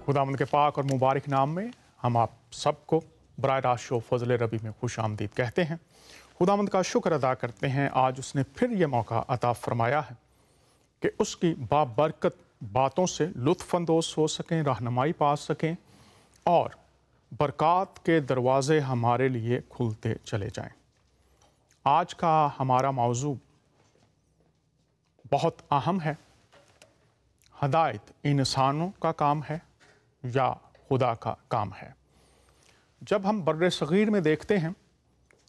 खुदावंद के पाक और मुबारक नाम में हम आप सबको बराह रास्त शो फजल रबी में खुश आमदीद कहते हैं। खुदावंद का शुक्र अदा करते हैं, आज उसने फिर ये मौका अता फरमाया है कि उसकी बाबरकत बातों से लुत्फ़अंदोज़ हो सकें, रहनुमाई पा सकें और बरक़ात के दरवाज़े हमारे लिए खुलते चले जाएं। आज का हमारा मौजू बहुत अहम है। हदायत इंसानों का काम है या खुदा का काम है। जब हम बर्रे सग़ीर में देखते हैं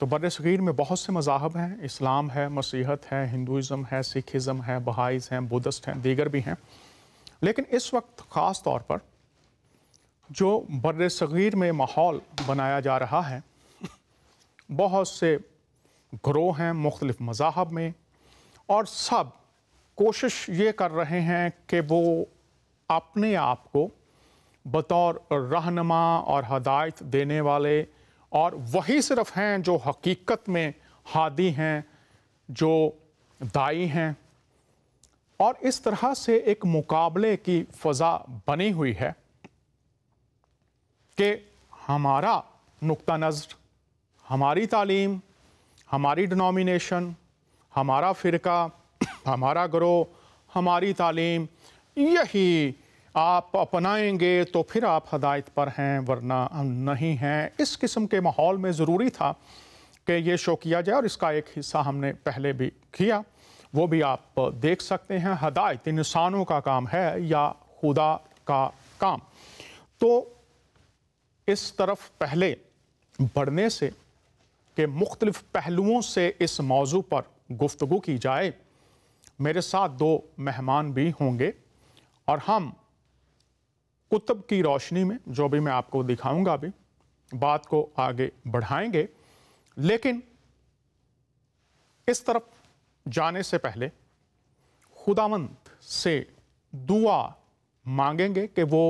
तो बर्रे सग़ीर में बहुत से मज़ाहब हैं, इस्लाम है, मसीहत है, हिंदुइज़म है, सिखिज़म है, बहाइज़ हैं, बुद्धिस्ट हैं, दीगर भी हैं। लेकिन इस वक्त ख़ास तौर पर जो बर्रे सग़ीर में माहौल बनाया जा रहा है, बहुत से ग्रोह हैं मुख्तलिफ़ मज़ाहब में, और सब कोशिश ये कर रहे हैं कि वो अपने आप को बतौर रहनुमा और हदायत देने वाले, और वही सिर्फ हैं जो हकीकत में हादी हैं, जो दाई हैं। और इस तरह से एक मुकाबले की फ़ज़ा बनी हुई है कि हमारा नुक्ता नज़र, हमारी तालीम, हमारी डिनोमिनेशन, हमारा फ़िरका, हमारा ग्रोह, हमारी तालीम, यही आप अपनाएंगे तो फिर आप हदायत पर हैं, वरना नहीं हैं। इस किस्म के माहौल में ज़रूरी था कि ये शो किया जाए, और इसका एक हिस्सा हमने पहले भी किया, वो भी आप देख सकते हैं। हदायत इंसानों का काम है या खुदा का काम। तो इस तरफ पहले बढ़ने से कि मुख्तलिफ़ पहलुओं से इस मौजू पर गुफ्तगू की जाए, मेरे साथ दो मेहमान भी होंगे और हम कुतुब की रोशनी में, जो भी मैं आपको दिखाऊंगा, अभी बात को आगे बढ़ाएंगे। लेकिन इस तरफ जाने से पहले खुदावंद से दुआ मांगेंगे कि वो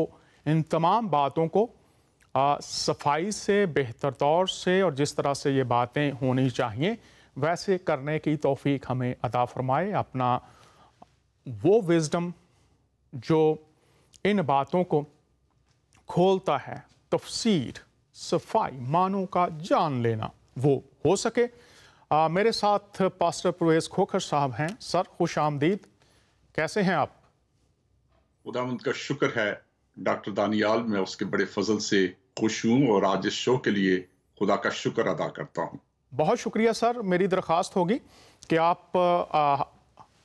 इन तमाम बातों को सफाई से, बेहतर तौर से, और जिस तरह से ये बातें होनी चाहिए वैसे करने की तौफीक हमें अता फरमाए। अपना वो विज़डम जो इन बातों को खोलता है, तफसीर, सफाई, मानों का जान लेना वो हो सके। मेरे साथ पास्टर परवेज़ खोखर साहब हैं। सर, खुश आमदीद, कैसे हैं आप? खुदावंद का शुक्र है डॉक्टर दानियाल, मैं उसके बड़े फजल से खुश हूँ और आज इस शो के लिए खुदा का शुक्र अदा करता हूँ। बहुत शुक्रिया सर। मेरी दरख्वास्त होगी कि आप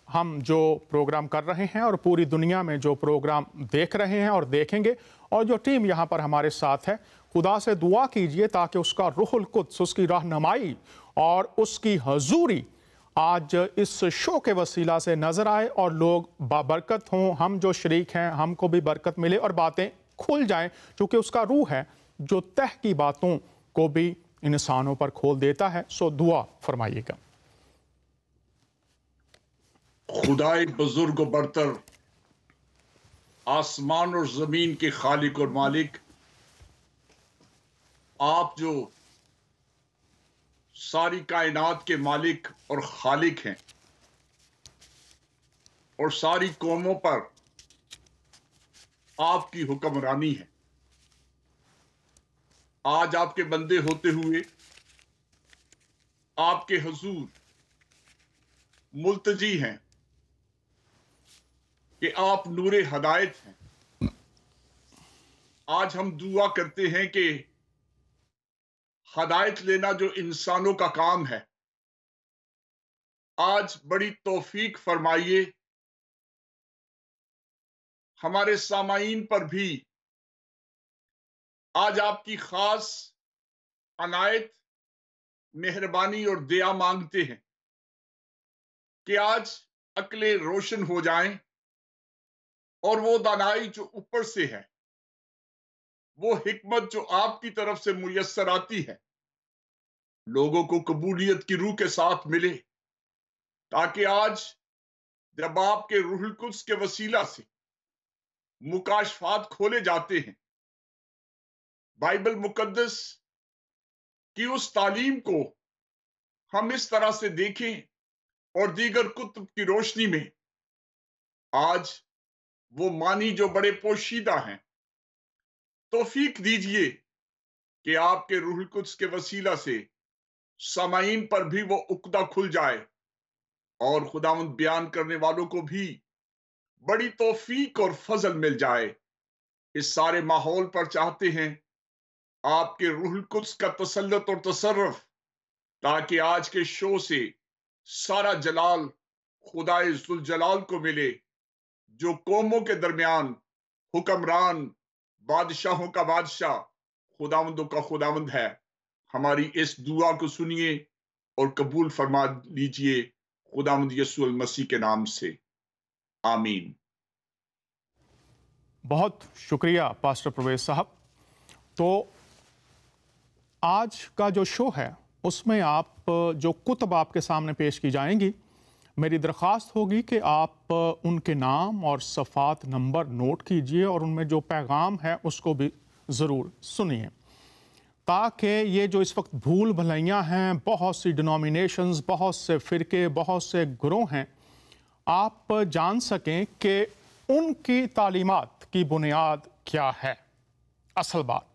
हम जो प्रोग्राम कर रहे हैं और पूरी दुनिया में जो प्रोग्राम देख रहे हैं और देखेंगे, और जो टीम यहाँ पर हमारे साथ है, खुदा से दुआ कीजिए ताकि उसका रूहुल कुद्स, उसकी रहनुमाई और उसकी हजूरी आज इस शो के वसीला से नज़र आए और लोग बाबरकत हों। हम जो शरीक हैं, हमको भी बरकत मिले और बातें खुल जाएं, क्योंकि उसका रूह है जो तह की बातों को भी इंसानों पर खोल देता है। सो दुआ फरमाइएगा। खुदाए बुजुर्ग बरतर, आसमान और जमीन के खालिक और मालिक, आप जो सारी कायनात के मालिक और खालिक हैं और सारी कौमों पर आपकी हुक्मरानी है, आज आपके बंदे होते हुए आपके हुजूर मुल्तजी हैं कि आप नूरे हदायत हैं। आज हम दुआ करते हैं कि हदायत लेना जो इंसानों का काम है, आज बड़ी तौफीक फरमाइए। हमारे सामाईन पर भी आज आपकी खास अनायत, मेहरबानी और दया मांगते हैं कि आज अक्लें रोशन हो जाएं और वो दानाई जो ऊपर से है, वो हिकमत जो आपकी तरफ से मुयस्सर आती है, लोगों को कबूलियत की रूह के साथ मिले, ताकि आज जब आपके रूहुल कुद्स के वसीला से मुकाशफात खोले जाते हैं, बाइबल मुकद्दस की उस तालीम को हम इस तरह से देखें और दीगर कुतुब की रोशनी में आज वो मानी जो बड़े पोशीदा हैं, तौफीक दीजिए कि आपके रूहुल कुद्स के वसीला से सामाईन पर भी वो उक्दा खुल जाए और खुदावंद बयान करने वालों को भी बड़ी तौफीक और फजल मिल जाए। इस सारे माहौल पर चाहते हैं आपके रूहुल कुद्स का तसल्लुत और तसर्रुफ, ताकि आज के शो से सारा जलाल खुदाए जुल जलाल को मिले, जो कौमों के दरमियान हुक्मरान, बादशाहों का बादशाह, खुदावंदों का खुदावंद है। हमारी इस दुआ को सुनिए और कबूल फरमा लीजिए खुदावंद यीशु मसीह के नाम से, आमीन। बहुत शुक्रिया पास्टर प्रवेश साहब। तो आज का जो शो है उसमें आप जो कुतब आपके सामने पेश की जाएंगी, मेरी दरख्वास्त होगी कि आप उनके नाम और सफ़ात नंबर नोट कीजिए और उनमें जो पैगाम है उसको भी ज़रूर सुनिए, ताकि ये जो इस वक्त भूल भलाइयाँ हैं, बहुत सी डिनोमिनेशंस, बहुत से फ़िरके, बहुत से ग्रोह हैं, आप जान सकें कि उनकी तालीमात की बुनियाद क्या है। असल बात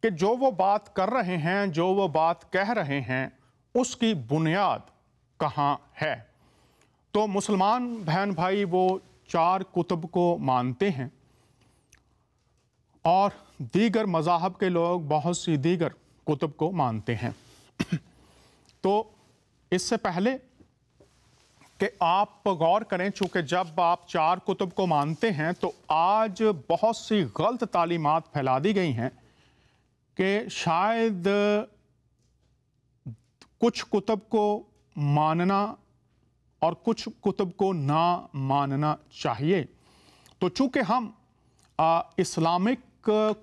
कि जो वो बात कर रहे हैं, जो वो बात कह रहे हैं, उसकी बुनियाद कहाँ है। तो मुसलमान बहन भाई वो 4 कुतुब को मानते हैं और दीगर मज़ाहब के लोग बहुत सी दीगर कुतुब को मानते हैं। तो इससे पहले कि आप गौर करें, चूँकि जब आप 4 कुतुब को मानते हैं तो आज बहुत सी गलत तालीमात फैला दी गई हैं कि शायद कुछ कुतुब को मानना और कुछ कुतुब को ना मानना चाहिए। तो चूँकि हम इस्लामिक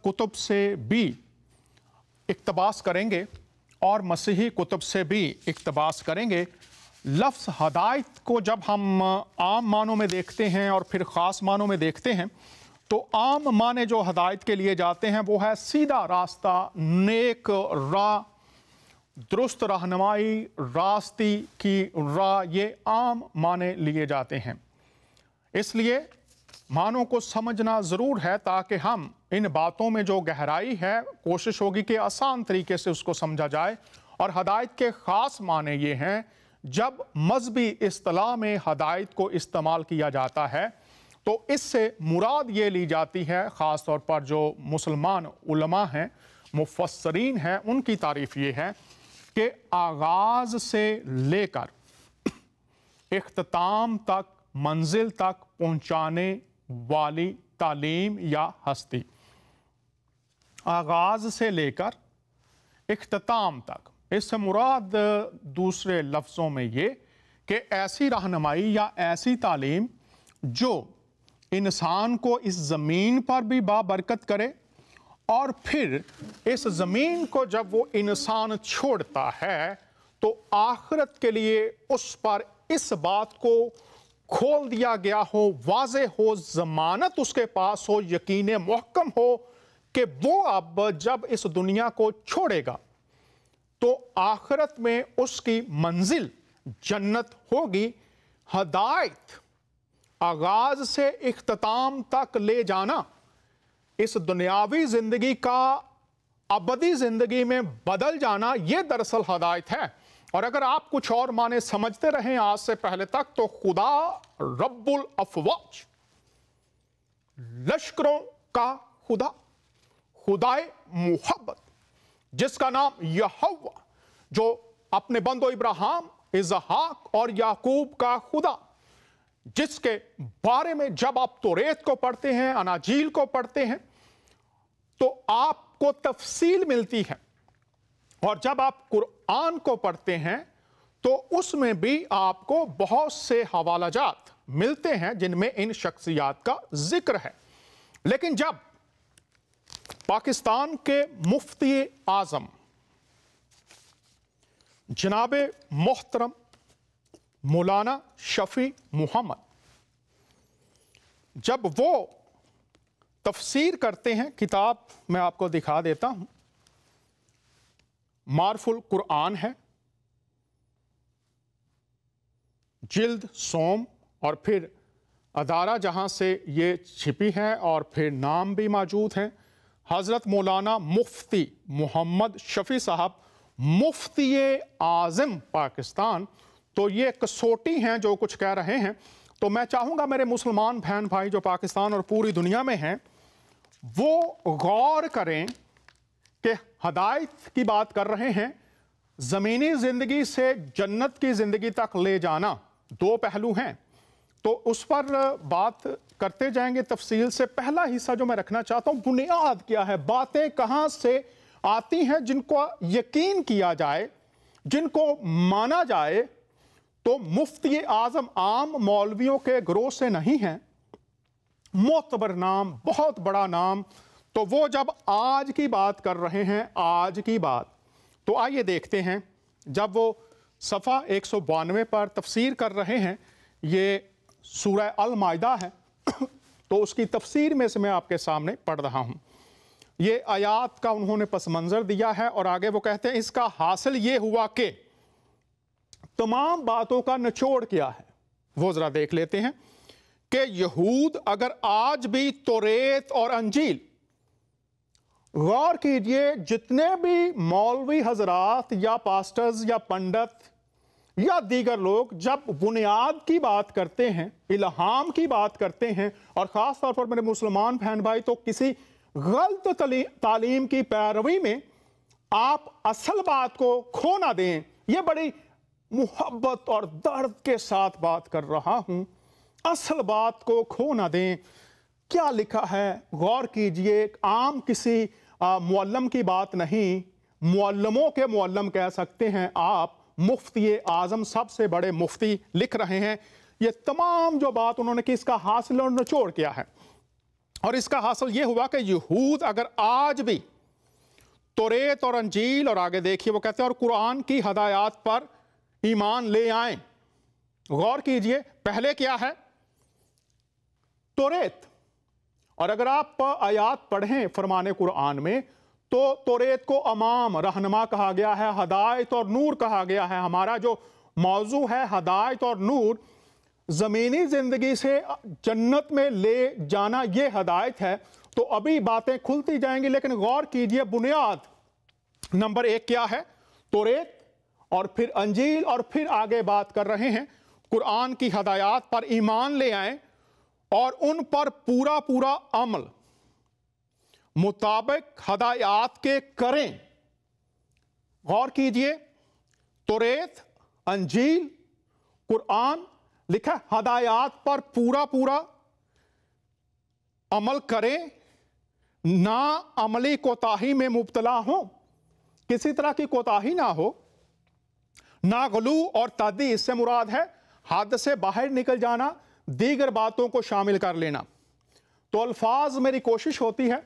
कुतुब से भी इक्तबास करेंगे और मसीही कुतुब से भी इक्तबास करेंगे, लफ्ज़ हदायत को जब हम आम मानों में देखते हैं और फिर ख़ास मानों में देखते हैं, तो आम माने जो हदायत के लिए जाते हैं वो है सीधा रास्ता, नेक राह, दुरुस्त रहनुमाई, रास्ती की राह, ये आम माने लिए जाते हैं। इसलिए मानों को समझना ज़रूर है ताकि हम इन बातों में जो गहराई है, कोशिश होगी कि आसान तरीके से उसको समझा जाए। और हदायत के ख़ास माने ये हैं, जब मज़हबी इस्तिलाह में हदायत को इस्तेमाल किया जाता है तो इससे मुराद ये ली जाती है, ख़ास तौर पर जो मुसलमान उलमा हैं, मुफस्सरीन हैं, उनकी तारीफ़ ये है कि आगाज़ से लेकर इख्तिताम तक, मंजिल तक पहुँचाने वाली तालीम या हस्ती। आगाज़ से लेकर इख्तिताम तक, इससे मुराद दूसरे लफ्ज़ों में ये कि ऐसी रहनुमाई या ऐसी तालीम जो इंसान को इस ज़मीन पर भी बाबरकत करे और फिर इस ज़मीन को जब वो इंसान छोड़ता है तो आखिरत के लिए उस पर इस बात को खोल दिया गया हो, वाज़े हो, ज़मानत उसके पास हो, यकीन मुहक्कम हो कि वो अब जब इस दुनिया को छोड़ेगा तो आखिरत में उसकी मंजिल जन्नत होगी। हदायत आगाज से इख्तिताम तक ले जाना इस दुनियावी जिंदगी का अबदी जिंदगी में बदल जाना, यह दरअसल हदायत है। और अगर आप कुछ और माने समझते रहें आज से पहले तक, तो खुदा रब्बुल अफवाज, लश्करों का खुदा, खुदाए मुहब्बत, जिसका नाम यहोवा, जो अपने बंदो इब्राहिम, इसहाक और याकूब का खुदा, जिसके बारे में जब आप तौरेत को पढ़ते हैं, अनाजील को पढ़ते हैं, तो आपको तफसील मिलती है। और जब आप कुरान को पढ़ते हैं तो उसमें भी आपको बहुत से हवालाजात मिलते हैं जिनमें इन शख्सियात का जिक्र है। लेकिन जब पाकिस्तान के मुफ्ती आजम जनाबे मोहतरम मौलाना शफी मोहम्मद, जब वो तफसीर करते हैं, किताब मैं आपको दिखा देता हूं, मारफुल कुरान है, जिल्द सोम, और फिर अदारा जहां से ये छिपी है, और फिर नाम भी मौजूद हैं, हज़रत मौलाना मुफ्ती मोहम्मद शफी साहब मुफ्ती आज़म पाकिस्तान, तो ये कसौटी हैं जो कुछ कह रहे हैं। तो मैं चाहूँगा मेरे मुसलमान बहन भाई जो पाकिस्तान और पूरी दुनिया में हैं वो गौर करें कि हदायत की बात कर रहे हैं, ज़मीनी ज़िंदगी से जन्नत की ज़िंदगी तक ले जाना, दो पहलू हैं। तो उस पर बात करते जाएंगे तफसील से। पहला हिस्सा जो मैं रखना चाहता हूँ, बुनियाद क्या है, बातें कहाँ से आती हैं जिनको यकीन किया जाए, जिनको माना जाए। तो मुफ्ती आज़म आम मौलवियों के ग्रोह से नहीं हैं, मोतबर नाम, बहुत बड़ा नाम। तो वो जब आज की बात कर रहे हैं, आज की बात, तो आइए देखते हैं। जब वो सफ़ा 192 पर तफसीर कर रहे हैं, ये सूरह अल माइदा है, तो उसकी तफसीर में से मैं आपके सामने पढ़ रहा हूँ। ये आयात का उन्होंने पस मंज़र दिया है और आगे वो कहते हैं इसका हासिल ये हुआ कि तमाम बातों का निचोड़ क्या है, वो ज़रा देख लेते हैं कि यहूद अगर आज भी तौरेत और अंजील, गौर कीजिए, जितने भी मौलवी हजरात या पास्टर्स या पंडित या दीगर लोग जब बुनियाद की बात करते हैं, इल्हाम की बात करते हैं, और ख़ास तौर पर मेरे मुसलमान बहन भाई, तो किसी गलत तालीम की पैरवी में आप असल बात को खो ना दें। ये बड़ी मुहब्बत और दर्द के साथ बात कर रहा हूं, असल बात को खो ना दें। क्या लिखा है गौर कीजिए, आम किसी मुअल्लम की बात नहीं, मुअल्लमों के मुअल्लम कह सकते हैं आप। मुफ्ती आज़म सबसे बड़े मुफ्ती लिख रहे हैं ये तमाम जो बात उन्होंने की, इसका हासिल और निचोड़ क्या है। और इसका हासिल ये हुआ कि यहूद अगर आज भी तौरेत और अंजील, और आगे देखिए वो कहते हैं और कुरान की हदायत पर ईमान ले आए। गौर कीजिए, पहले क्या है, तौरेत। और अगर आप आयात पढ़ें फरमाने कुरान में, तो तौरेत को अमाम, रहनुमा कहा गया है, हदायत और नूर कहा गया है। हमारा जो मौजू है हदायत और नूर, ज़मीनी ज़िंदगी से जन्नत में ले जाना, ये हदायत है। तो अभी बातें खुलती जाएंगी, लेकिन गौर कीजिए बुनियाद नंबर 1 क्या है, तौरेत, और फिर अंजील, और फिर आगे बात कर रहे हैं कुरान की हदायत पर ईमान ले आएं और उन पर पूरा पूरा अमल मुताबिक हदायत के करें। गौर कीजिए, तौरेत, अंजील, कुरान लिखा, हदायत पर पूरा पूरा अमल करें, ना अमली कोताही में मुब्तला हो, किसी तरह की कोताही ना हो, ना गलू और तादी, इससे मुराद है हद से बाहर निकल जाना, दीगर बातों को शामिल कर लेना। तो अल्फाज, मेरी कोशिश होती है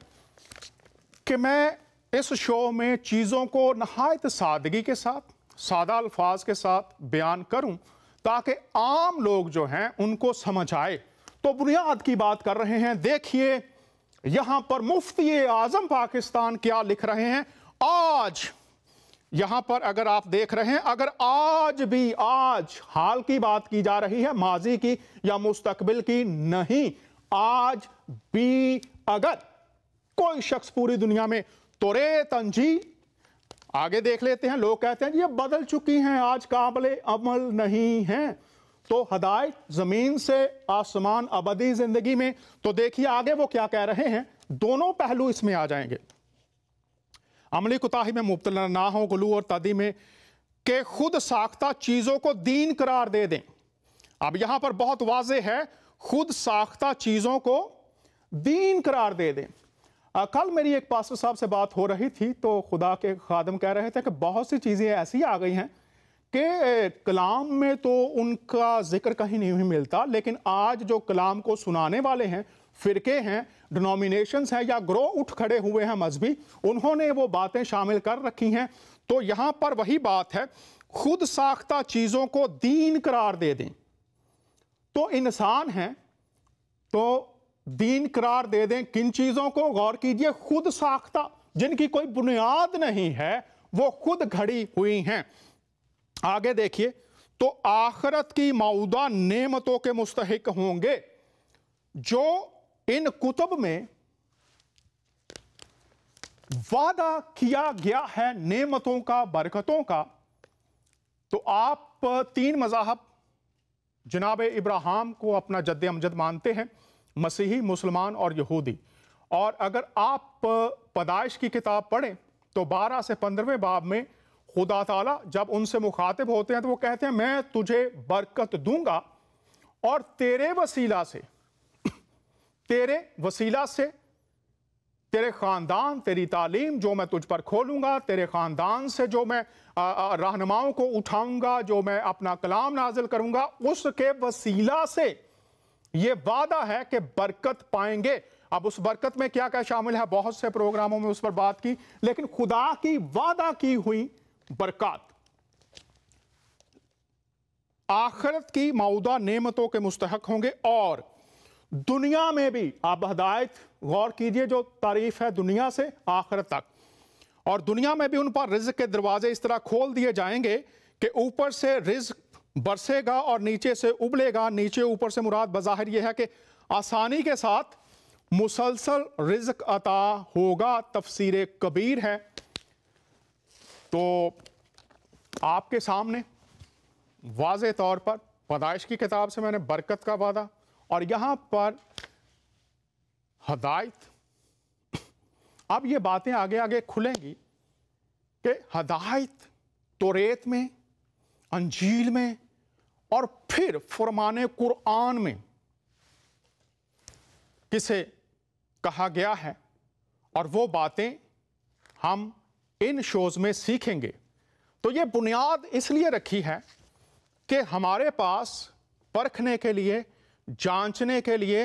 कि मैं इस शो में चीज़ों को नहायत सादगी के साथ, सादा अल्फाज के साथ बयान करूं ताकि आम लोग जो हैं उनको समझ आए। तो बुनियाद की बात कर रहे हैं। देखिए यहां पर मुफ्ती आज़म पाकिस्तान क्या लिख रहे हैं। आज यहां पर अगर आप देख रहे हैं, अगर आज भी, आज हाल की बात की जा रही है, माजी की या मुस्तकबिल की नहीं, आज भी अगर कोई शख्स पूरी दुनिया में तौरेत, अंजील, आगे देख लेते हैं, लोग कहते हैं ये बदल चुकी हैं, आज काबिले अमल नहीं हैं, तो हदायत ज़मीन से आसमान, अबदी जिंदगी में। तो देखिए आगे वो क्या कह रहे हैं, दोनों पहलू इसमें आ जाएंगे। अमली कोताही में मुब्तला ना हो, गुलू और तादी में, के खुद साख्ता चीज़ों को दीन करार दे दें। अब यहां पर बहुत वाज़े है, खुद साख्ता चीज़ों को दीन करार दे दें। कल मेरी एक पास्टर साहब से बात हो रही थी, तो खुदा के खादम कह रहे थे कि बहुत सी चीज़ें ऐसी आ गई हैं कि कलाम में तो उनका जिक्र कहीं नहीं मिलता, लेकिन आज जो कलाम को सुनाने वाले हैं, फ़िरके हैं, डिनोमिनेशंस हैं या ग्रोह उठ खड़े हुए हैं मजहबी, उन्होंने वो बातें शामिल कर रखी हैं। तो यहाँ पर वही बात है, खुद साख्ता चीज़ों को दीन करार दे दें। तो इंसान हैं तो दीन करार दे दें किन चीज़ों को, गौर कीजिए, खुद साख्ता, जिनकी कोई बुनियाद नहीं है, वो खुद घड़ी हुई हैं। आगे देखिए, तो आखिरत की मौदा नेमतों के मुस्तहिक होंगे जो इन कुतुब में وعدہ کیا گیا ہے نعمتوں کا، برکتوں کا، تو آپ 3 مذاہب جناب ابراہیم کو اپنا جد امجد مانتے ہیں، مسیحی، مسلمان اور یہودی. اور اگر آپ پیدائش کی کتاب پڑھیں تو 12 سے 15ویں باب میں خدا تعالیٰ جب ان سے مخاطب ہوتے ہیں تو وہ کہتے ہیں میں تجھے برکت دوں گا اور تیرے وسیلہ سے تیرے خاندان، تیری تعلیم جو میں تجھ پر کھولوں گا، تیرے خاندان سے جو میں رہنماؤں کو اٹھاؤں گا، جو میں اپنا کلام نازل کروں گا، اس کے وسیلہ سے یہ وعدہ ہے کہ برکت پائیں گے. اب اس برکت میں کیا کیا شامل ہے، بہت سے پروگراموں میں اس پر بات کی، لیکن خدا کی وعدہ کی ہوئی برکات آخرت کی موعودہ نعمتوں کے مستحق ہوں گے. اور دنیا میں بھی آپ ہدایت غور کیجئے، جو تعریف ہے دنیا سے آخرت تک، اور دنیا میں بھی ان پر رزق کے دروازے اس طرح کھول دیے جائیں گے کہ اوپر سے رزق برسے گا اور نیچے سے ابلے گا. نیچے اوپر سے مراد بظاہر یہ ہے کہ آسانی کے ساتھ مسلسل رزق عطا ہوگا. تفسیر کبیر ہے. تو آپ کے سامنے واضح طور پر پیدائش کی کتاب سے میں نے برکت کا وعدہ اور یہاں پر ہدایت. اب یہ باتیں آگے آگے کھلیں گی کہ ہدایت توریت میں، انجیل میں اور پھر فرمان قرآن میں کسے کہا گیا ہے، اور وہ باتیں ہم ان شوز میں سیکھیں گے. تو یہ بنیاد اس لیے رکھی ہے کہ ہمارے پاس پرکھنے کے لیے، جانچنے کے لیے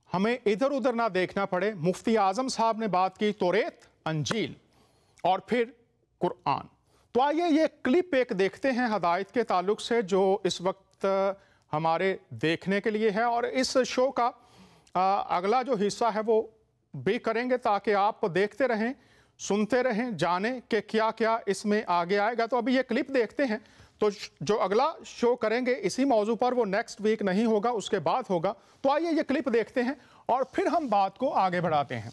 ہمیں ادھر ادھر نہ دیکھنا پڑے. مفتی اعظم صاحب نے بات کی توریت، انجیل اور پھر قرآن. تو آئیے یہ کلپ ایک دیکھتے ہیں ہدایت کے تعلق سے، جو اس وقت ہمارے دیکھنے کے لیے ہے، اور اس شو کا اگلا جو حصہ ہے وہ بھی کریں گے تاکہ آپ دیکھتے رہیں، سنتے رہیں، جانیں کہ کیا کیا اس میں آگے آئے گا. تو ابھی یہ کلپ دیکھتے ہیں. تو جو اگلا شو کریں گے اسی موضوع پر، وہ نیکسٹ ویک نہیں ہوگا، اس کے بعد ہوگا. تو آئیے یہ کلپ دیکھتے ہیں اور پھر ہم بات کو آگے بڑھاتے ہیں.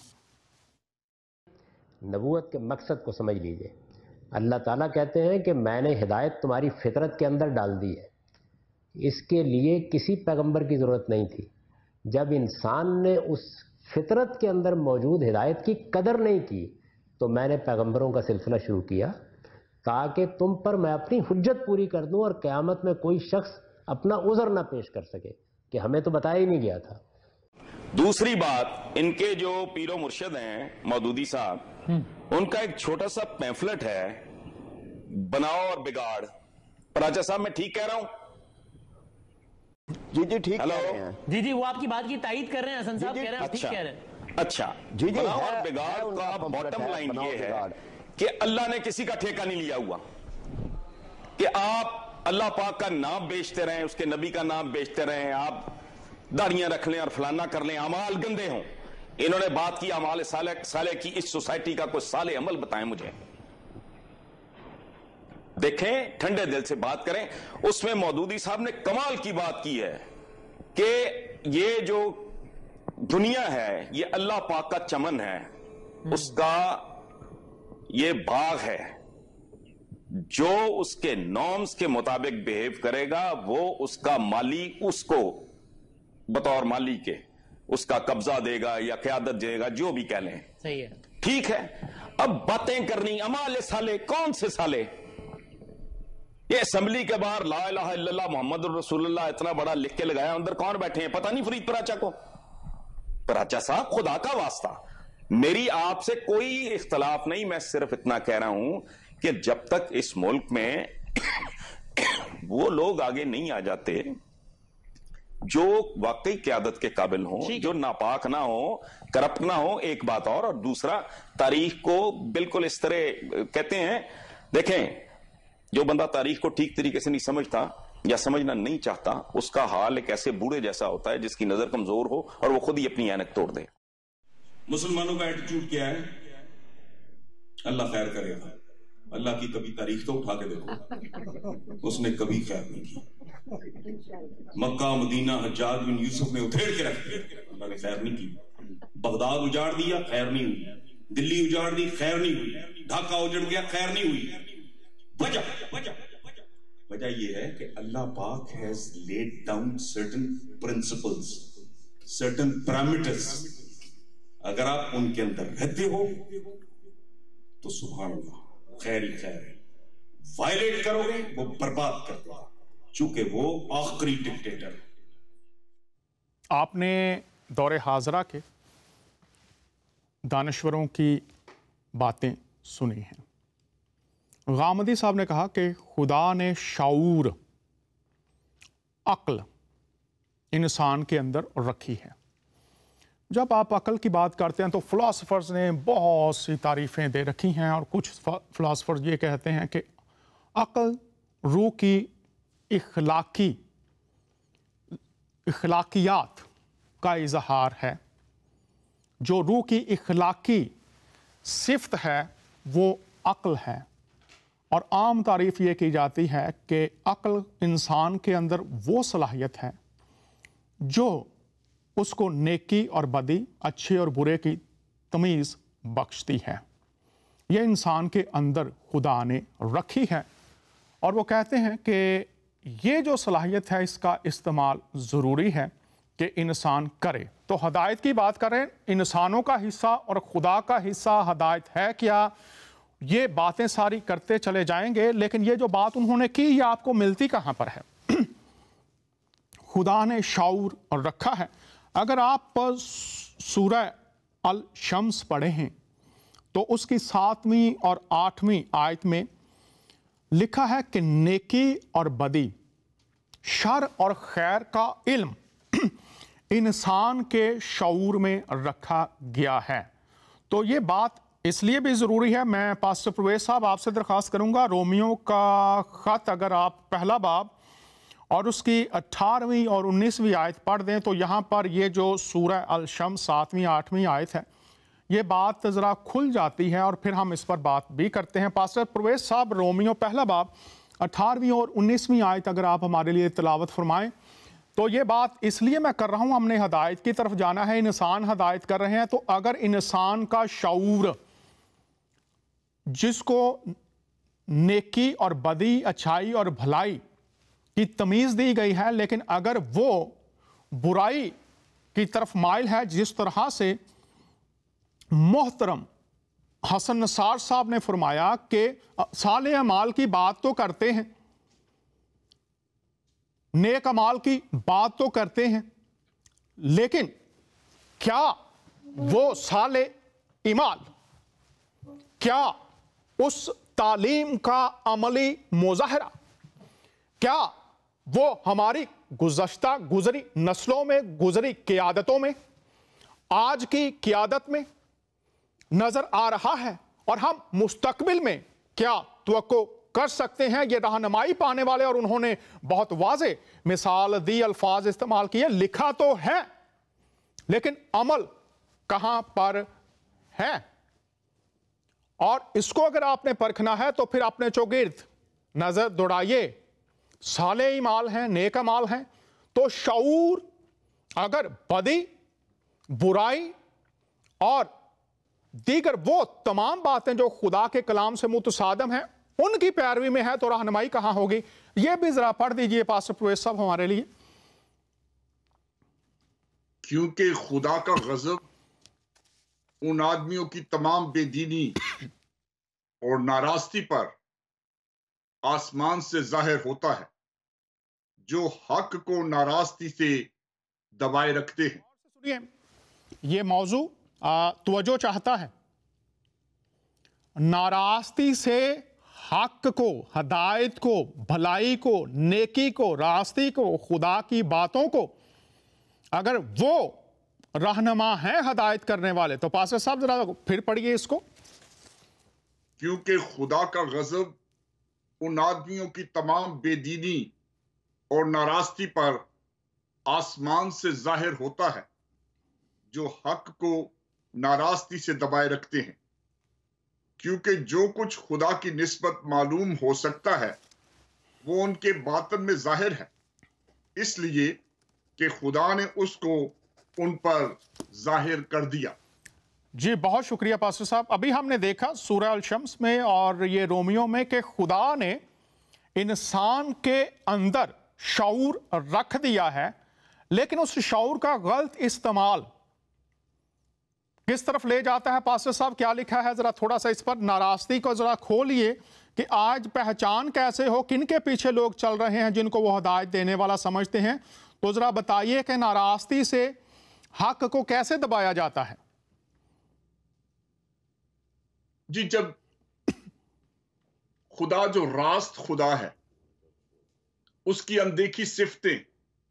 نبوت کے مقصد کو سمجھ لیجئے. اللہ تعالیٰ کہتے ہیں کہ میں نے ہدایت تمہاری فطرت کے اندر ڈال دی ہے. اس کے لیے کسی پیغمبر کی ضرورت نہیں تھی. جب انسان نے اس فطرت کے اندر موجود ہدایت کی قدر نہیں کی تو میں نے پیغمبروں کا سلسلہ شروع کیا تاکہ تم پر میں اپنی حجت پوری کر دوں اور قیامت میں کوئی شخص اپنا عذر نہ پیش کر سکے کہ ہمیں تو بتایا ہی نہیں گیا تھا. دوسری بات، ان کے جو پیر و مرشد ہیں مودودی صاحب، ان کا ایک چھوٹا سا پیمفلٹ ہے بناؤ اور بگاڑ. پراچا صاحب میں ٹھیک کہہ رہا ہوں؟ جی ٹھیک کہہ رہے ہیں. جی وہ آپ کی بات کی تائید کر رہے ہیں. حسن صاحب کہہ رہے ہیں ٹھیک کہہ رہے ہیں. اچھا بناؤ اور بگاڑ کا باٹم لائن یہ ہے کہ اللہ نے کسی کا ٹھیکہ نہیں لیا ہوا کہ آپ اللہ پاک کا نام بیچتے رہیں، اس کے نبی کا نام بیچتے رہیں، آپ داڑیاں رکھ لیں اور فلانا کر لیں، اعمال گندے ہوں. انہوں نے بات کی اعمال صالح کی. اس سوسائٹی کا کوئی صالح عمل بتائیں مجھے. دیکھیں، ٹھنڈے دل سے بات کریں. اس میں مودودی صاحب نے کمال کی بات کی ہے کہ یہ جو دنیا ہے یہ اللہ پاک کا چمن ہے، اس کا یہ باغ ہے. جو اس کے نارمز کے مطابق بیہیو کرے گا وہ اس کا مالی اس کو بطور مالی کے اس کا قبضہ دے گا یا قیادت دے گا، جو بھی کہہ لیں. صحیح ہے، ٹھیک ہے. اب باتیں کرنی اعمال صالح. کون سے صالح؟ یہ اسمبلی کے باہر لا الہ الا اللہ محمد الرسول اللہ اتنا بڑا لکھ کے لگایا، اندر کون بیٹھے ہیں پتہ نہیں فرید پراچا کو. پراچا صاحب خدا کا واسطہ، میری آپ سے کوئی اختلاف نہیں. میں صرف اتنا کہہ رہا ہوں کہ جب تک اس ملک میں وہ لوگ آگے نہیں آ جاتے جو واقعی قیادت کے قابل ہوں، جو ناپاک نہ ہوں، کرپٹ نہ ہوں، ایک بات اور دوسرا تاریخ کو بالکل اس طرح کہتے ہیں. دیکھیں، جو بندہ تاریخ کو ٹھیک طریقے سے نہیں سمجھتا یا سمجھنا نہیں چاہتا، اس کا حال ایک ایسے بوڑھے جیسا ہوتا ہے جس کی نظر کمزور ہو اور وہ خود ہی اپنی اینک توڑ دے. مسلمانوں کا ایٹیٹیوڈ کیا ہے؟ اللہ خیر کرے گا. اللہ کی کبھی تاریخ تو اٹھا کے دیکھو، اس نے کبھی خیر نہیں کی. مکہ مدینہ حجاج بن یوسف نے ادھیڑ کے رکھ دیا، اللہ نے خیر نہیں کی. بغداد اجاڑ دیا، خیر نہیں ہوئی. دلی اجاڑ دی خیر نہیں ہوئی، ڈھاکہ اجڑ گیا خیر نہیں ہوئی. وجہ یہ ہے کہ اللہ پاک has laid down certain principles, certain parameters. اگر آپ ان کے اندر رہتے ہو تو سبحان اللہ خیر ہی خیر ہے. وائلیٹ کرو گے وہ برباد کر دے گا، چونکہ وہ آخری ڈکٹیٹر. آپ نے دور حاضرہ کے دانشوروں کی باتیں سنی ہیں. غامدی صاحب نے کہا کہ خدا نے شعور، عقل انسان کے اندر رکھی ہے. جب آپ عقل کی بات کرتے ہیں تو فلاسفرز نے بہت سی تعریفیں دے رکھی ہیں، اور کچھ فلاسفرز یہ کہتے ہیں کہ عقل روح کی اخلاقیات کا اظہار ہے. جو روح کی اخلاقی صفت ہے وہ عقل ہے. اور عام تعریف یہ کی جاتی ہے کہ عقل انسان کے اندر وہ صلاحیت ہے جو اس کو نیکی اور بدی، اچھے اور برے کی تمیز بخشتی ہے. یہ انسان کے اندر خدا نے رکھی ہے، اور وہ کہتے ہیں کہ یہ جو صلاحیت ہے اس کا استعمال ضروری ہے کہ انسان کرے. تو ہدایت کی بات کریں، انسانوں کا حصہ اور خدا کا حصہ ہدایت ہے کیا؟ یہ باتیں ساری کرتے چلے جائیں گے، لیکن یہ جو بات انہوں نے کی یہ آپ کو ملتی کہاں پر ہے؟ خدا نے شعور رکھا ہے. اگر آپ سورہ الشمس پڑھیں ہیں تو اس کی 7ویں اور 8ویں آیت میں لکھا ہے کہ نیکی اور بدی، شر اور خیر کا علم انسان کے شعور میں رکھا گیا ہے. تو یہ بات اس لیے بھی ضروری ہے. میں پاسٹر پرویز صاحب آپ سے درخواست کروں گا، رومیو کا خط اگر آپ پہلا باب اور اس کی 18ویں اور 19ویں آیت پڑھ دیں تو یہاں پر یہ جو سورہ الشمس 7ویں 8ویں آیت ہے یہ بات ذرا کھل جاتی ہے، اور پھر ہم اس پر بات بھی کرتے ہیں. پاسٹر پرویز صاحب، رومیو پہلا باب 18ویں اور 19ویں آیت اگر آپ ہمارے لیے تلاوت فرمائیں. تو یہ بات اس لیے میں کر رہا ہوں، ہم نے ہدایت کی طرف جانا ہے، انسان ہدایت کر رہے ہیں. تو اگر انسان کا شعور جس کو نیکی اور بدی، اچھائی اور بھلائی کی تمیز دی گئی ہے، لیکن اگر وہ برائی کی طرف مائل ہے، جس طرح سے محترم حسن نثار صاحب نے فرمایا کہ صالح اعمال کی بات تو کرتے ہیں، نیک اعمال کی بات تو کرتے ہیں، لیکن کیا وہ صالح اعمال، کیا اس تعلیم کا عملی مظاہرہ، کیا وہ ہماری گزری نسلوں میں، گزری قیادتوں میں، آج کی قیادت میں نظر آ رہا ہے؟ اور ہم مستقبل میں کیا توقع کر سکتے ہیں؟ یہ رہنمائی پانے والے، اور انہوں نے بہت واضح مثال دی، الفاظ استعمال کیے، لکھا تو ہے لیکن عمل کہاں پر ہے؟ اور اس کو اگر آپ نے پرکھنا ہے تو پھر اپنے چوگرد نظر دوڑائیے. صالح اعمال ہیں، نیک اعمال ہیں، تو شعور اگر بدی، برائی اور دیگر وہ تمام باتیں جو خدا کے کلام سے متصادم ہیں ان کی پیروی میں ہے تو رہنمائی کہاں ہوگی؟ یہ بھی ذرا پڑھ دیجئے پاسٹر پرویز صاحب ہمارے لیے. کیونکہ خدا کا غضب ان آدمیوں کی تمام بے دینی اور ناراستی پر آسمان سے ظاہر ہوتا ہے جو حق کو ناراستی سے دبائے رکھتے ہیں. سنیے، یہ موضوع توجہ چاہتا ہے. ناراستی سے حق کو، ہدایت کو، بھلائی کو، نیکی کو، راستی کو، خدا کی باتوں کو اگر وہ رہنما ہیں ہدایت کرنے والے، تو پاسٹر صاحب ذرا پھر پڑھیے اس کو. کیونکہ خدا کا غضب ان آدمیوں کی تمام بے دینی اور ناراستی پر آسمان سے ظاہر ہوتا ہے جو حق کو ناراستی سے دبائے رکھتے ہیں. کیونکہ جو کچھ خدا کی نسبت معلوم ہو سکتا ہے وہ ان کے باطن میں ظاہر ہے، اس لیے کہ خدا نے اس کو ان پر ظاہر کر دیا. جی بہت شکریہ پاسٹر صاحب. ابھی ہم نے دیکھا سورہ الشمس میں اور یہ رومیوں میں کہ خدا نے انسان کے اندر شعور رکھ دیا ہے، لیکن اس شعور کا غلط استعمال کس طرف لے جاتا ہے؟ پاسٹر صاحب کیا لکھا ہے؟ ذرا تھوڑا سا اس پر ناراستی کو ذرا کھولیے کہ آج پہچان کیسے ہو، کن کے پیچھے لوگ چل رہے ہیں جن کو وہ ہدایت دینے والا سمجھتے ہیں. تو ذرا بتائیے کہ ناراستی سے حق کو کیسے دبایا جاتا ہے؟ جی، جب خدا جو راست خدا ہے، اس کی اندیکھی صفتیں،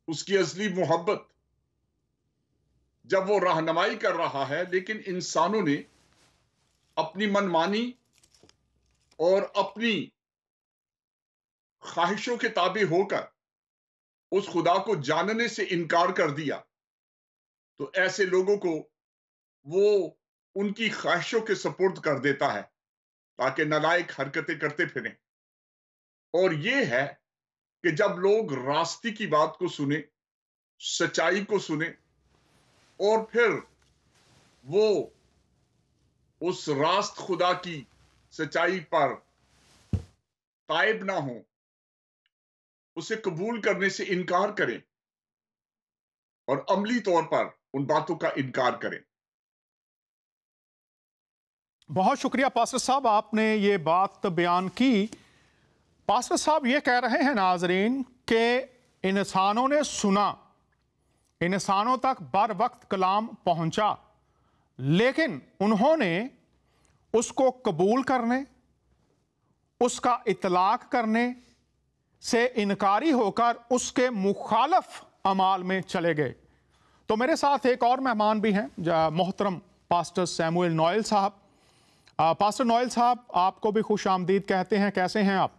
اس کی ازلی محبت، جب وہ رہنمائی کر رہا ہے، لیکن انسانوں نے اپنی منمانی اور اپنی خواہشوں کے تابع ہو کر اس خدا کو جاننے سے انکار کر دیا، تو ایسے لوگوں کو وہ ان کی خواہشوں کے سپرد کر دیتا ہے تاکہ نالائق حرکتیں کرتے پھریں. اور یہ ہے کہ جب لوگ راستی کی بات کو سنیں، سچائی کو سنیں، اور پھر وہ اس راست خدا کی سچائی پر تائب نہ ہوں، اسے قبول کرنے سے انکار کریں اور عملی طور پر ان باتوں کا انکار کریں. بہت شکریہ پاسٹر صاحب، آپ نے یہ بات بیان کی. پاسٹر صاحب یہ کہہ رہے ہیں ناظرین کہ انسانوں نے سنا، انسانوں تک بر وقت کلام پہنچا، لیکن انہوں نے اس کو قبول کرنے، اس کا اطلاق کرنے سے انکاری ہو کر اس کے مخالف اعمال میں چلے گئے. تو میرے ساتھ ایک اور مہمان بھی ہیں، محترم پاسٹر سیموئل نوئل صاحب. پاسٹر نوئل صاحب، آپ کو بھی خوش آمدید کہتے ہیں. کیسے ہیں آپ؟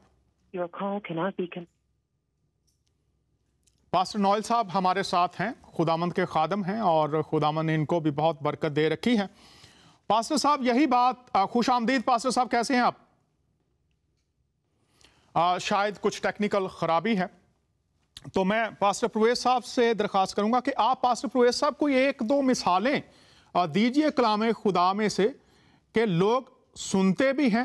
پاسٹر نوئل صاحب ہمارے ساتھ ہیں، خداوند کے خادم ہیں اور خداوند نے ان کو بھی بہت برکت دے رکھی ہے. پاسٹر صاحب یہی بات، خوش آمدید پاسٹر صاحب، کیسے ہیں آپ؟ شاید کچھ ٹیکنیکل خرابی ہے، تو میں پاسٹر پرویز صاحب سے درخواست کروں گا کہ آپ پاسٹر پرویز صاحب کو ایک دو مثالیں دیجئے کلام خدا میں سے کہ لوگ سنتے بھی ہیں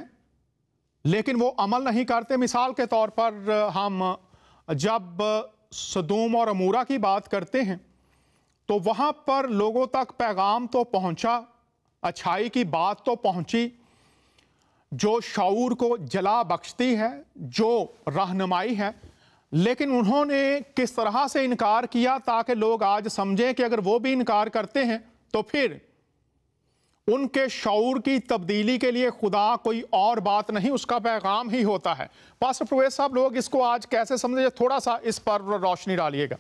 لیکن وہ عمل نہیں کرتے. مثال کے طور پر ہم جب سدوم اور عمورہ کی بات کرتے ہیں تو وہاں پر لوگوں تک پیغام تو پہنچا، اچھائی کی بات تو پہنچی جو شعور کو جلا بخشتی ہے، جو رہنمائی ہے، لیکن انہوں نے کس طرح سے انکار کیا تاکہ لوگ آج سمجھیں کہ اگر وہ بھی انکار کرتے ہیں تو پھر ان کے شعور کی تبدیلی کے لیے خدا کوئی اور بات نہیں، اس کا پیغام ہی ہوتا ہے. پاسٹر پرویز صاحب لوگ اس کو آج کیسے سمجھیں؟ تھوڑا سا اس پر روشنی ڈالیے گا.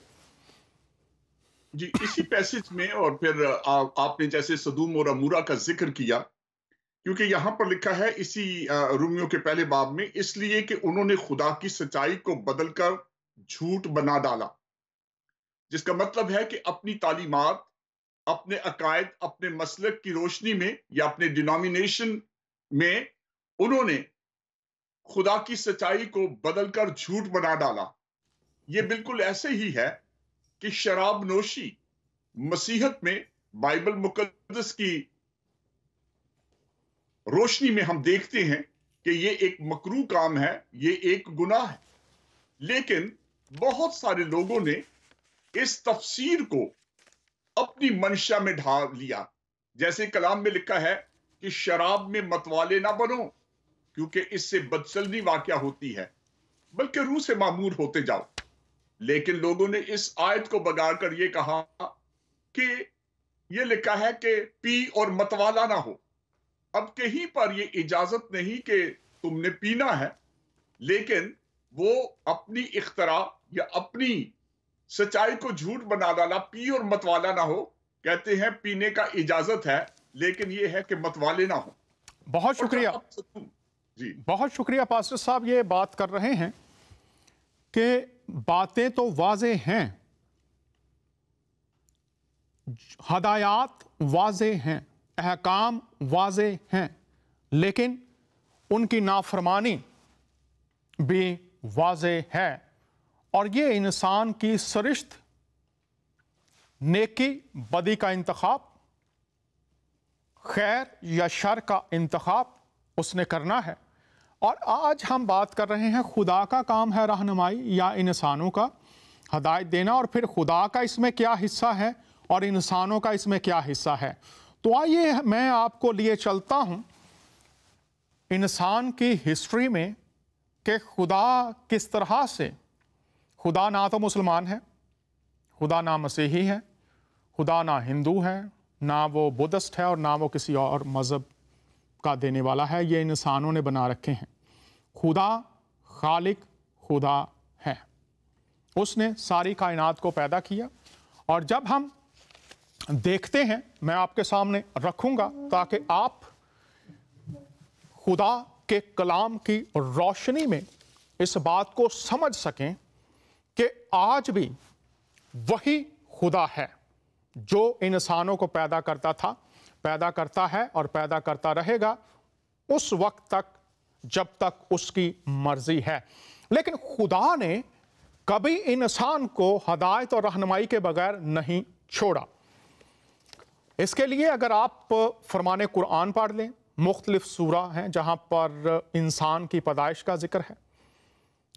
جی، اسی پیسج میں اور پھر آپ نے جیسے سدوم اور عمورہ کا ذکر کیا، کیونکہ یہاں پر لکھا ہے اسی رومیوں کے پہلے باب میں، اس لیے کہ انہوں نے خدا کی سچائی کو بدل کر جھوٹ بنا ڈالا، جس کا مطلب ہے کہ اپنی تعلیمات، اپنے عقائد، اپنے مسلک کی روشنی میں یا اپنے ڈینامینیشن میں انہوں نے خدا کی سچائی کو بدل کر جھوٹ بنا ڈالا. یہ بالکل ایسے ہی ہے کہ شراب نوشی مسیحت میں بائبل مقدس کی روشنی میں ہم دیکھتے ہیں کہ یہ ایک مکروہ کام ہے، یہ ایک گناہ ہے. لیکن بہت سارے لوگوں نے اس تفسیر کو اپنی منشا میں ڈھال لیا، جیسے کلام میں لکھا ہے کہ شراب میں متوالے نہ بنو کیونکہ اس سے بدچلنی واقع ہوتی ہے، بلکہ روح سے معمور ہوتے جاؤ. لیکن لوگوں نے اس آیت کو بگاڑ کر یہ کہا کہ یہ لکھا ہے کہ پی اور متوالا نہ ہو. اب کہیں پر یہ اجازت نہیں کہ تم نے پینا ہے، لیکن وہ اپنی اختراع یا اپنی سچائی کو جھوٹ بنا ڈالا. پی اور متوالا نہ ہو، کہتے ہیں پینے کا اجازت ہے لیکن یہ ہے کہ متوالے نہ ہو. بہت شکریہ، جی بہت شکریہ پاسٹر صاحب. یہ بات کر رہے ہیں کہ باتیں تو واضح ہیں، ہدایات واضح ہیں، احکام واضح ہیں، لیکن ان کی نافرمانی بھی واضح ہے. اور یہ انسان کی سرشت، نیکی بدی کا انتخاب، خیر یا شر کا انتخاب اس نے کرنا ہے۔ اور آج ہم بات کر رہے ہیں خدا کا کام ہے رہنمائی یا انسانوں کا ہدایت دینا، اور پھر خدا کا اس میں کیا حصہ ہے اور انسانوں کا اس میں کیا حصہ ہے۔ تو آئیے میں آپ کو لیے چلتا ہوں انسان کی ہسٹری میں کہ خدا کس طرح سے، خدا نہ تو مسلمان ہے، خدا نہ مسیحی ہے، خدا نہ ہندو ہے، نہ وہ بدھسٹ ہے اور نہ وہ کسی اور مذہب کا دینے والا ہے، یہ انسانوں نے بنا رکھے ہیں۔ خدا خالق خدا ہے، اس نے ساری کائنات کو پیدا کیا۔ اور جب ہم دیکھتے ہیں، میں آپ کے سامنے رکھوں گا تاکہ آپ خدا کے کلام کی روشنی میں اس بات کو سمجھ سکیں کہ آج بھی وہی خدا ہے جو انسانوں کو پیدا کرتا تھا، پیدا کرتا ہے اور پیدا کرتا رہے گا اس وقت تک جب تک اس کی مرضی ہے۔ لیکن خدا نے کبھی انسان کو ہدایت اور رہنمائی کے بغیر نہیں چھوڑا۔ اس کے لیے اگر آپ فرمان قرآن پڑھ لیں، مختلف سورہ ہیں جہاں پر انسان کی پیدائش کا ذکر ہے،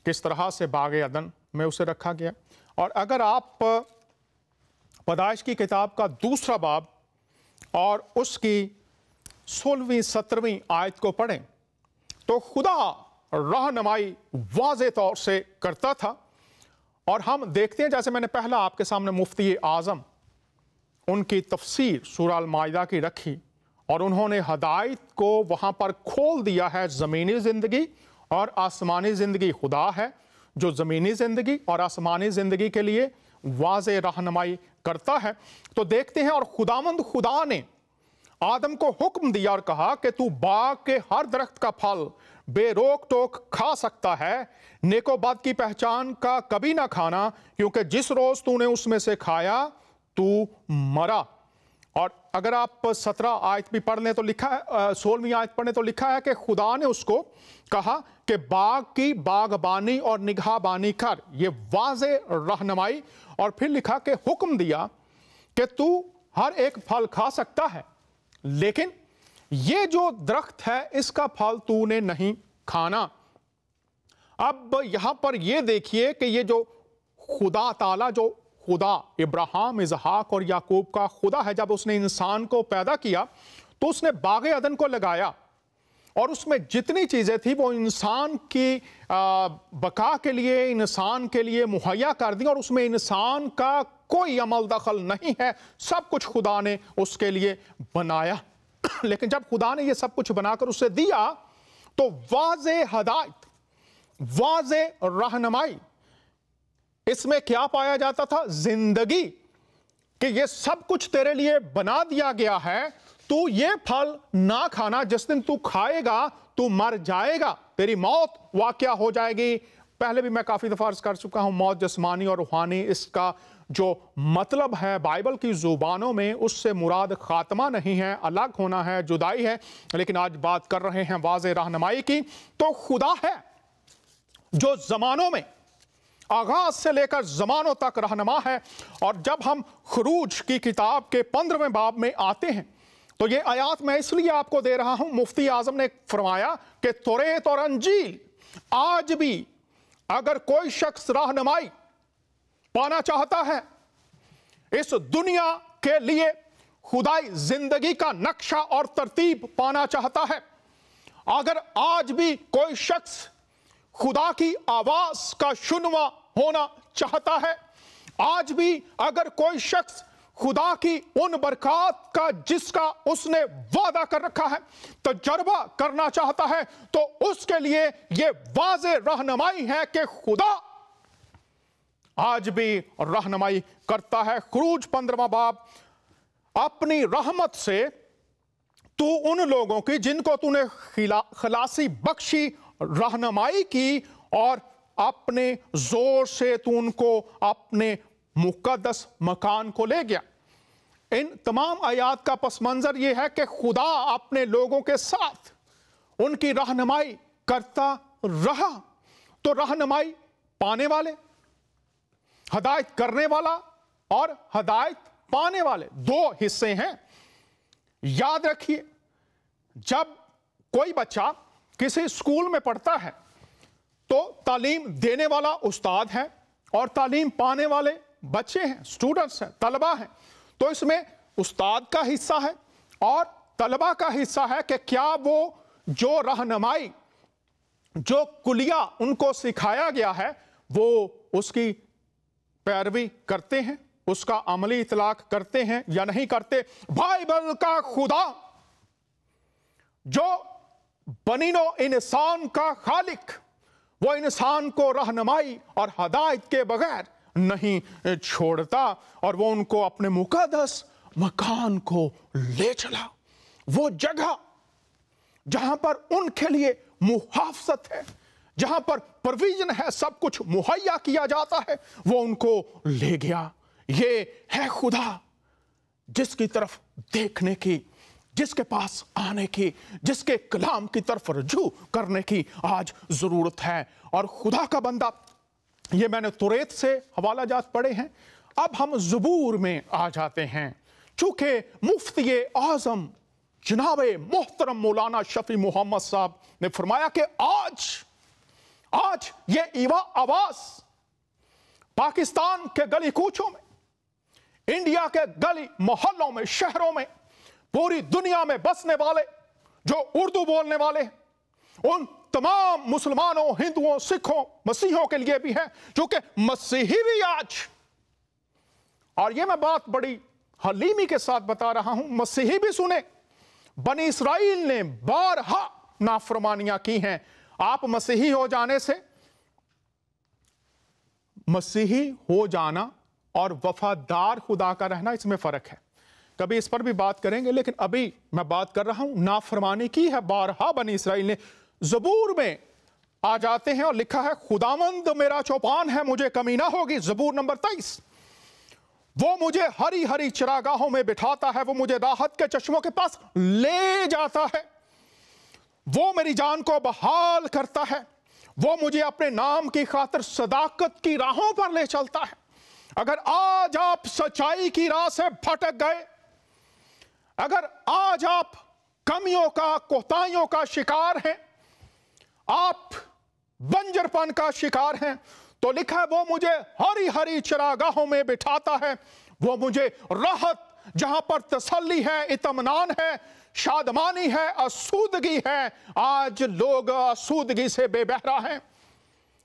کس طرح سے باغ عدن میں اسے رکھا گیا۔ اور اگر آپ پیدائش کی کتاب کا 2 باب اور اس کی 16ویں 17ویں آیت کو پڑھیں تو خدا رہنمائی واضح طور سے کرتا تھا۔ اور ہم دیکھتے ہیں، جیسے میں نے پہلا آپ کے سامنے مفتی اعظم ان کی تفسیر سورہ المائدہ کی رکھی، اور انہوں نے ہدایت کو وہاں پر کھول دیا ہے۔ زمینی زندگی اور آسمانی زندگی، خدا ہے جو زمینی زندگی اور آسمانی زندگی کے لیے واضح رہنمائی کرتا ہے۔ تو دیکھتے ہیں، اور خداوند خدا نے آدم کو حکم دیا اور کہا کہ تو باغ کے ہر درخت کا پھل بے روک ٹوک کھا سکتا ہے، نیک و بد کی پہچان کا کبھی نہ کھانا، کیونکہ جس روز تو نے اس میں سے کھایا تو مرا۔ اور اگر آپ 17 آیت بھی پڑھ لیں تو لکھا ہے، 16ویں آیت پڑھیں تو لکھا ہے کہ خدا نے اس کو کہا کہ باغ کی باغبانی اور نگہبانی کر، یہ واضح رہنمائی۔ اور پھر لکھا کہ حکم دیا کہ تو ہر ایک پھل کھا سکتا ہے، لیکن یہ جو درخت ہے اس کا پھل تو نے نہیں کھانا۔ اب یہاں پر یہ دیکھیے کہ یہ جو خدا تعالیٰ، جو خدا ابراہیم، اسحاق اور یعقوب کا خدا ہے، جب اس نے انسان کو پیدا کیا تو اس نے باغ عدن کو لگایا، اور اس میں جتنی چیزیں تھیں وہ انسان کی بقا کے لیے، انسان کے لیے مہیا کر دی، اور اس میں انسان کا کوئی عمل دخل نہیں ہے، سب کچھ خدا نے اس کے لیے بنایا۔ لیکن جب خدا نے یہ سب کچھ بنا کر اسے دیا تو واضح ہدایت، واضح رہنمائی، اس میں کیا پایا جاتا تھا؟ زندگی، کہ یہ سب کچھ تیرے لیے بنا دیا گیا ہے، تو یہ پھل نہ کھانا، جس دن تو کھائے گا تو مر جائے گا، تیری موت واقع ہو جائے گی۔ پہلے بھی میں کافی دفعہ عرض کر چکا ہوں، موت جسمانی اور روحانی، اس کا جو مطلب ہے بائبل کی زبانوں میں، اس سے مراد خاتمہ نہیں ہے، الگ ہونا ہے، جدائی ہے، لیکن آج بات کر رہے ہیں واضح رہنمائی کی۔ تو خدا ہے جو زمانوں میں، آغاز سے لے کر زمانوں تک رہنما ہے۔ اور جب ہم خروج کی کتاب کے 15ویں باب میں آتے ہیں تو یہ آیات میں اس لیے آپ کو دے رہا ہوں، مفتی اعظم نے فرمایا کہ توریت اور انجیل آج بھی اگر کوئی شخص رہنمائی پانا چاہتا ہے، اس دنیا کے لیے خدائی زندگی کا نقشہ اور ترتیب پانا چاہتا ہے، اگر آج بھی کوئی شخص خدا کی آواز کا شنوا ہونا چاہتا ہے، آج بھی اگر کوئی شخص خدا کی ان برکات کا جس کا اس نے وعدہ کر رکھا ہے تجربہ کرنا چاہتا ہے، تو اس کے لیے یہ واضح رہنمائی ہے کہ خدا آج بھی رہنمائی کرتا ہے۔ خروج 15واں باب، اپنی رحمت سے تو ان لوگوں کی جن کو تو نے خلاصی بخشی رہنمائی کی، اور اپنے زور سے تو ان کو اپنے مقدس مکان کو لے گیا۔ ان تمام آیات کا پس منظر یہ ہے کہ خدا اپنے لوگوں کے ساتھ ان کی رہنمائی کرتا رہا۔ تو رہنمائی پانے والے، ہدایت کرنے والا اور ہدایت پانے والے، دو حصے ہیں۔ याद रखिए, जब कोई बच्चा किसी स्कूल में पढ़ता है तो तालीम देने वाला उस्ताद है और तालीम पाने वाले बच्चे हैं, स्टूडेंट्स हैं, तलबा हैं। तो इसमें उस्ताद का हिस्सा है और तलबा का हिस्सा है कि क्या वो जो रहनुमाई, जो कुलिया उनको सिखाया गया है, वो उसकी पैरवी करते हैं, उसका अमली इतलाक करते हैं या नहीं करते। बाइबल का खुदा जो बनीनो इंसान का खालिक, वो इंसान को रहनुमाई और हदायत के बगैर नहीं छोड़ता और वो उनको अपने मुकद्दस मकान को ले चला, वो जगह जहां पर उनके लिए मुहाफ़ज़त है, जहां पर प्रोविजन है, सब कुछ मुहैया किया जाता है, वो उनको ले गया। ये है खुदा जिसकी तरफ देखने की, जिसके पास आने की, जिसके कलाम की तरफ रजू करने की आज जरूरत है। और खुदा का बंदा, ये मैंने तुरेत से हवाला जात पढ़े हैं। अब हम ज़बूर में आ जाते हैं। चूंकि मुफ्ती आज़म जनाब मोहतरम मौलाना शफी मोहम्मद साहब ने फरमाया कि आज ये ईवा आवाज पाकिस्तान के गली कूचों में, इंडिया के गली मोहल्लों में, शहरों में, पूरी दुनिया में बसने वाले जो उर्दू बोलने वाले, उन तमाम मुसलमानों, हिंदुओं, सिखों, मसीहों के लिए भी है, क्योंकि मसीही भी आज, और ये मैं बात बड़ी हलीमी के साथ बता रहा हूं, मसीही भी सुने, बनी इसराइल ने बारहा नाफरमानियां की हैं। आप मसीही हो जाने से, मसीही हो जाना और वफादार खुदा का रहना, इसमें फर्क है। कभी इस पर भी बात करेंगे, लेकिन अभी मैं बात कर रहा हूं नाफरमानी की है बारहा बनी इसराइल ने। ज़बूर में आ जाते हैं और लिखा है, खुदावंद मेरा चौपान है, मुझे कमी ना होगी। ज़बूर नंबर 23, वो मुझे हरी हरी चरागाहों में बिठाता है, वो मुझे राहत के चश्मों के पास ले जाता है, वो मेरी जान को बहाल करता है, वो मुझे अपने नाम की खातिर सदाकत की राहों पर ले चलता है। अगर आज आप सच्चाई की राह से भटक गए, अगर आज आप कमियों का, कोताहियों का शिकार हैं, आप बंजरपन का शिकार हैं, तो लिखा है वो मुझे हरी हरी चरागाहों में बिठाता है, वो मुझे राहत, जहां पर तसल्ली है, इत्मीनान है, शादमानी है, आसूदगी है। आज लोग आसूदगी से बेबहरा हैं,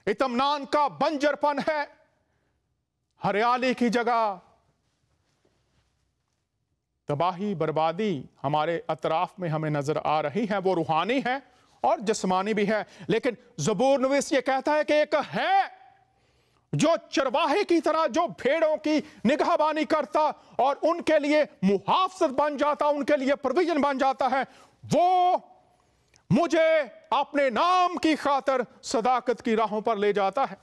इत्मीनान का बंजरपन है, हरियाली की जगह तबाही, बर्बादी हमारे अतराफ में हमें नजर आ रही है। वो रूहानी है और जिस्मानी भी है। लेकिन ज़बूर नवीस ये कहता है कि एक है जो चरवाहे की तरह, जो भेड़ों की निगहबानी करता और उनके लिए मुहाफ़ज़त बन जाता, उनके लिए प्रोविजन बन जाता है। वो मुझे अपने नाम की खातिर सदाकत की राहों पर ले जाता है।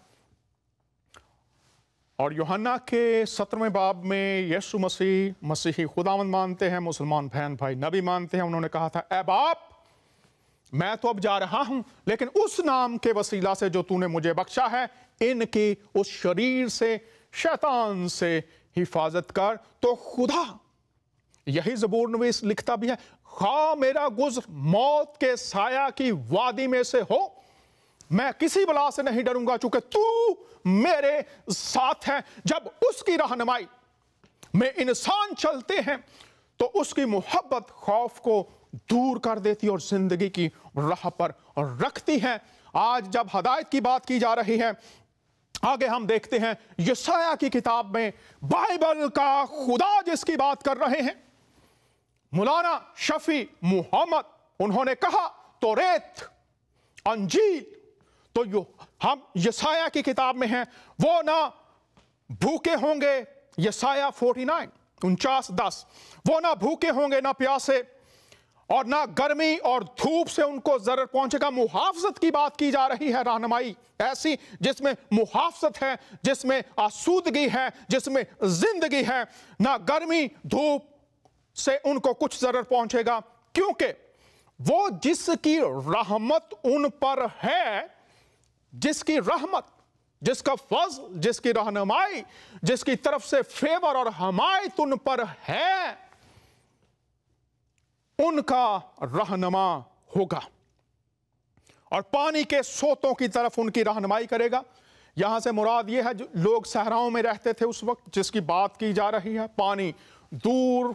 और यूहन्ना के 17वें बाब में यीशु मसीह, मसीही खुदावंद मानते हैं, मुसलमान बहन भाई नबी मानते हैं, उन्होंने कहा था, ऐ बाप, मैं तो अब जा रहा हूं, लेकिन उस नाम के वसीला से जो तूने मुझे बख्शा है, इनकी उस शरीर से, शैतान से हिफाजत कर। तो खुदा, यही ज़बूर नवीस लिखता भी है, खा मेरा गुज़र मौत के साया की वादी में से हो, मैं किसी बला से नहीं डरूंगा, चूंकि तू मेरे साथ है। जब उसकी रहनुमाई में इंसान चलते हैं तो उसकी मोहब्बत खौफ को दूर कर देती और जिंदगी की राह पर रखती है। आज जब हदायत की बात की जा रही है, आगे हम देखते हैं यशायाह की किताब में बाइबल का खुदा जिसकी बात कर रहे हैं, मौलाना शफी मोहम्मद, उन्होंने कहा तौरेत, अंजील, तो हम यशायाह की किताब में हैं, वो ना भूखे होंगे, यशायाह 49 49:10, वो ना भूखे होंगे ना प्यासे, और ना गर्मी और धूप से उनको जरर पहुंचेगा। मुहाफ़ज़त की बात की जा रही है, रहनुमाई ऐसी जिसमें मुहाफ़ज़त है, जिसमें आसूदगी है, जिसमें जिंदगी है। ना गर्मी धूप से उनको कुछ जरर पहुंचेगा, क्योंकि वो जिसकी रहमत उन पर है, जिसकी रहमत, जिसका फज़ल, जिसकी रहनुमाई, जिसकी तरफ से फेवर और हमायत उन पर है, उनका रहनुमा होगा और पानी के सोतों की तरफ उनकी रहनुमाई करेगा। यहां से मुराद यह है जो लोग सहराओं में रहते थे उस वक्त जिसकी बात की जा रही है। पानी दूर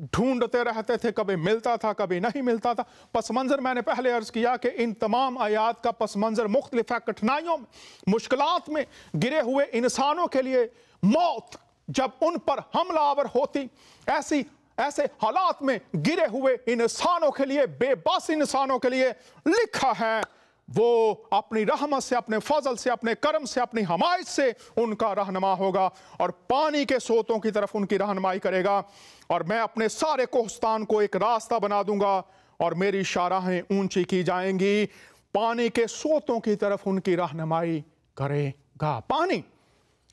ढूंढते रहते थे, कभी मिलता था कभी नहीं मिलता था। पस मंजर मैंने पहले अर्ज किया कि इन तमाम आयात का पस मंजर मुख्तलिफ है। कठिनाइयों में, मुश्किलात में गिरे हुए इंसानों के लिए मौत जब उन पर हमलावर होती, ऐसे हालात में गिरे हुए इंसानों के लिए, बेबस इंसानों के लिए लिखा है वो अपनी रहमत से, अपने फजल से, अपने करम से, अपनी हमायत से उनका रहनुमा होगा और पानी के सोतों की तरफ उनकी रहनुमाई करेगा। और मैं अपने सारे कोहस्तान को एक रास्ता बना दूंगा और मेरी शाहराहें ऊंची की जाएंगी। पानी के सोतों की तरफ उनकी रहनुमाई करेगा। पानी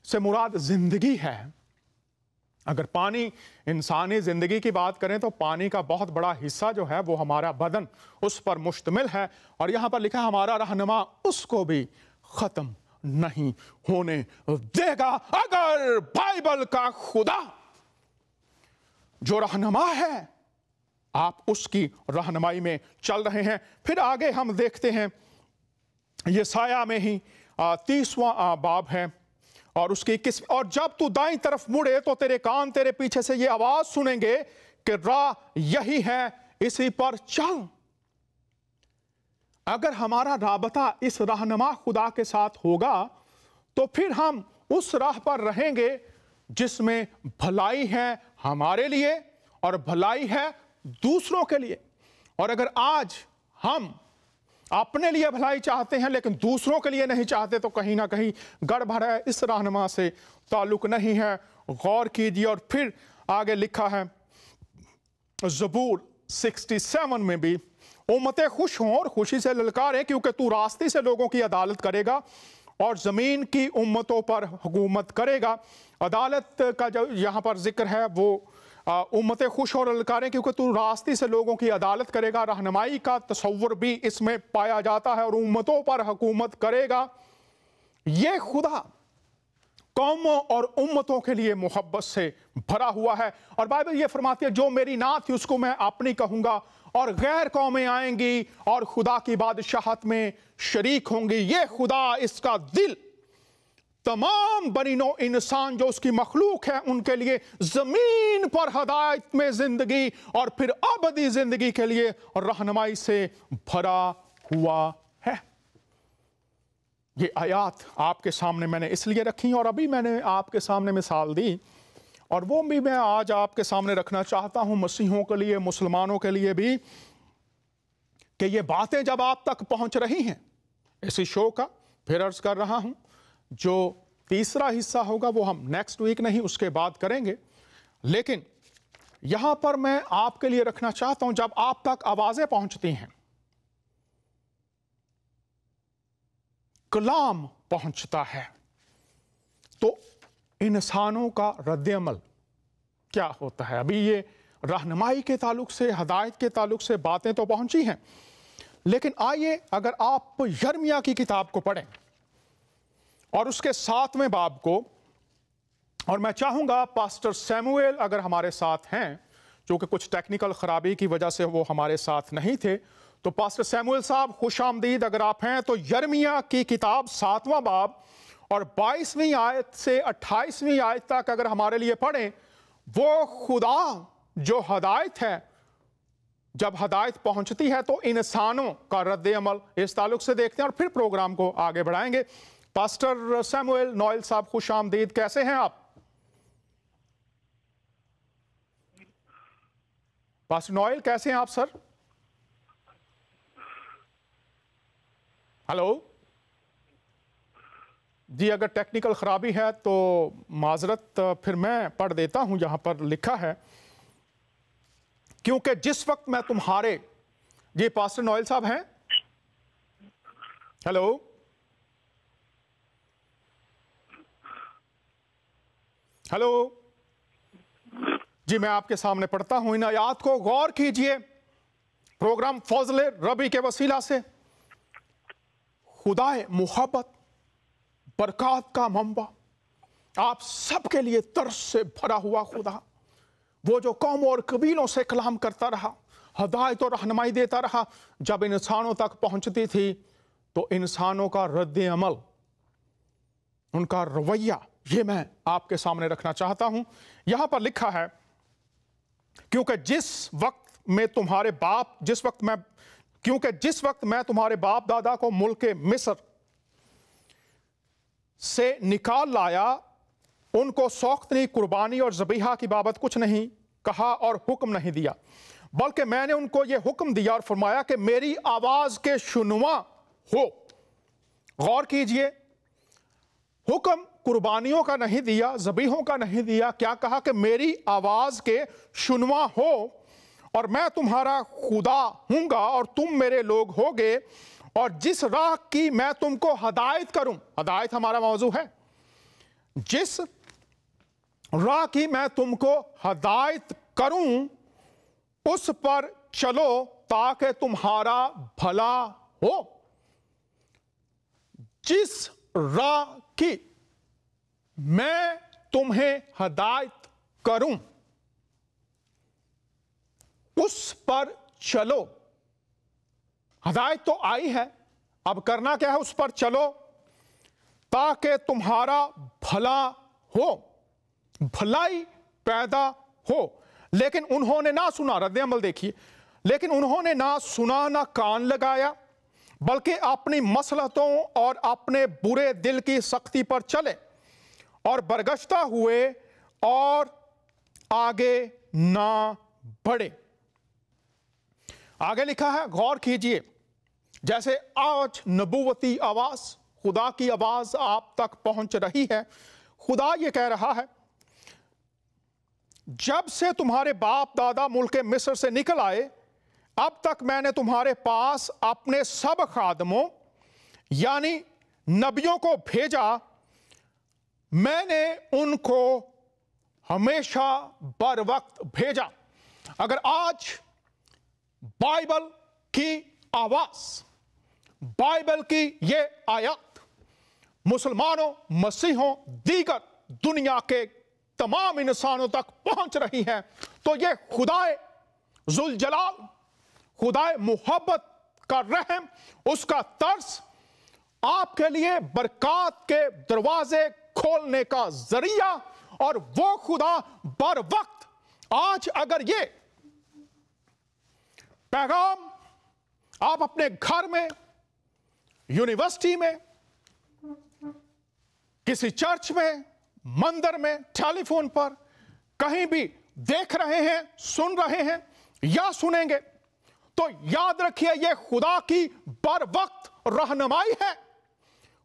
से मुराद जिंदगी है। अगर पानी इंसानी जिंदगी की बात करें तो पानी का बहुत बड़ा हिस्सा जो है वो हमारा बदन उस पर मुश्तमिल है। और यहां पर लिखा हमारा रहनुमा उसको भी खत्म नहीं होने देगा। अगर बाइबल का खुदा जो रहनुमा है, आप उसकी रहनुमाई में चल रहे हैं। फिर आगे हम देखते हैं यशायाह में ही 30वां बाब है और उसकी 21, और जब तू दाईं तरफ मुड़े तो तेरे कान तेरे पीछे से ये आवाज सुनेंगे कि राह यही है, इसी पर चल। अगर हमारा राबता इस रहनुमा खुदा के साथ होगा तो फिर हम उस राह पर रहेंगे जिसमें भलाई है हमारे लिए और भलाई है दूसरों के लिए। और अगर आज हम अपने लिए भलाई चाहते हैं लेकिन दूसरों के लिए नहीं चाहते तो कहीं ना कहीं गड़बड़ है, इस रहनुमा से ताल्लुक नहीं है। गौर कीजिए। और फिर आगे लिखा है ज़बूर 67 में भी, उम्मतें खुश हों और खुशी से ललकारें क्योंकि तू रास्ते से लोगों की अदालत करेगा और जमीन की उम्मतों पर हुकूमत करेगा। अदालत का जो यहाँ पर जिक्र है वो उम्मतें खुश और ललकारें क्योंकि तू रास्ते से लोगों की अदालत करेगा। रहनुमाई का तस्वुर भी इसमें पाया जाता है और उम्मतों पर हुकूमत करेगा। ये खुदा कौमों और उम्मतों के लिए मोहब्बत से भरा हुआ है। और बाइबल ये फरमाती है जो मेरी नात थी उसको मैं अपनी कहूंगा और गैर कौमें आएंगी और खुदा की बादशाहत में शरीक होंगी। ये खुदा, इसका दिल तमाम बनीनो इंसान जो उसकी मखलूक है उनके लिए जमीन पर हदायत में जिंदगी और फिर अबदी जिंदगी के लिए रहनुमाई से भरा हुआ है। ये आयात आपके सामने मैंने इसलिए रखी और अभी मैंने आपके सामने मिसाल दी और वो भी मैं आज आपके सामने रखना चाहता हूं मसीहों के लिए, मुसलमानों के लिए भी, कि ये बातें जब आप तक पहुंच रही हैं, इसी शो का फिर अर्ज कर रहा हूं, जो तीसरा हिस्सा होगा वो हम नेक्स्ट वीक नहीं उसके बाद करेंगे, लेकिन यहां पर मैं आपके लिए रखना चाहता हूं जब आप तक आवाजें पहुंचती हैं, कलाम पहुंचता है, तो इंसानों का रद्द-ए-अमल क्या होता है। अभी ये रहनुमाई के ताल्लुक से, हदायत के ताल्लुक से बातें तो पहुंची हैं, लेकिन आइए अगर आप यिर्मयाह की किताब को पढ़ें और उसके 7वें बाब को, और मैं चाहूंगा पास्टर सैमुएल अगर हमारे साथ हैं, जो कि कुछ टेक्निकल खराबी की वजह से वो हमारे साथ नहीं थे, तो पास्टर सैमुएल साहब खुश आमदीद अगर आप हैं, तो यिर्मयाह की किताब 7वां बाब और 22वीं आयत से 28वीं आयत तक अगर हमारे लिए पढ़ें, वो खुदा जो हदायत है, जब हदायत पहुंचती है तो इंसानों का रद्द-ए-अमल इस ताल्लुक से देखते हैं और फिर प्रोग्राम को आगे बढ़ाएंगे। पास्टर सैमुएल नोएल साहब खुश आमदीद, कैसे हैं आप? पास्टर नोएल कैसे हैं आप सर? हेलो जी, अगर टेक्निकल खराबी है तो माजरत, फिर मैं पढ़ देता हूं। यहां पर लिखा है, क्योंकि जिस वक्त मैं तुम्हारे, जी पास्टर नोएल साहब हैं? हेलो हेलो जी, मैं आपके सामने पढ़ता हूं, इन आयात को गौर कीजिए। प्रोग्राम फजल रबी के वसीला से खुदाए मोहब्बत, बरकत का मंबा, आप सबके लिए तरस से भरा हुआ खुदा, वो जो कौमों और कबीलों से कलाम करता रहा, हदायत और रहनुमाई देता रहा। जब इंसानों तक पहुंचती थी तो इंसानों का रद्द अमल, उनका रवैया, ये मैं आपके सामने रखना चाहता हूं। यहां पर लिखा है, क्योंकि जिस वक्त मैं तुम्हारे बाप दादा को मुल्क मिस्र से निकाल लाया, उनको सौख्तनी, कुर्बानी और ज़बीहा की बाबत कुछ नहीं कहा और हुक्म नहीं दिया, बल्कि मैंने उनको ये हुक्म दिया और फरमाया कि मेरी आवाज के शुनुआ हो। गौर कीजिए, हुक्म कुर्बानियों का नहीं दिया, ज़बीहों का नहीं दिया, क्या कहा कि मेरी आवाज के शुनुआ हो और मैं तुम्हारा खुदा हूंगा और तुम मेरे लोग होगे, और जिस राह की मैं तुमको हदायत करूं, हदायत हमारा मौजू है, जिस राह की मैं तुमको हदायत करूं उस पर चलो ताकि तुम्हारा भला हो। जिस राह की मैं तुम्हें हदायत करूं उस पर चलो। हदायत तो आई है, अब करना क्या है? उस पर चलो ताकि तुम्हारा भला हो, भलाई पैदा हो। लेकिन उन्होंने ना सुना, रद्द अमल देखिए, लेकिन उन्होंने ना सुना ना कान लगाया, बल्कि अपनी मसलहतों और अपने बुरे दिल की सख्ती पर चले और बरगश्ता हुए और आगे ना बढ़े। आगे लिखा है, गौर कीजिए, जैसे आज नबूवती आवाज, खुदा की आवाज आप तक पहुंच रही है। खुदा ये कह रहा है, जब से तुम्हारे बाप दादा मुल्क मिस्र से निकल आए, अब तक मैंने तुम्हारे पास अपने सब खादमों यानी नबियों को भेजा। मैंने उनको हमेशा बर वक्त भेजा। अगर आज बाइबल की आवाज, बाइबल की ये आयत मुसलमानों, मसीहों, दीगर दुनिया के तमाम इंसानों तक पहुंच रही है, तो ये खुदाए जुल जलाल, खुदाए मोहब्बत का रहम, उसका तरस आपके लिए बरकत के दरवाजे खोलने का जरिया, और वो खुदा बर वक्त आज अगर ये पैगाम आप अपने घर में, यूनिवर्सिटी में, किसी चर्च में, मंदिर में, टेलीफोन पर कहीं भी देख रहे हैं, सुन रहे हैं या सुनेंगे, तो याद रखिए यह खुदा की बर वक्त रहनुमाई है।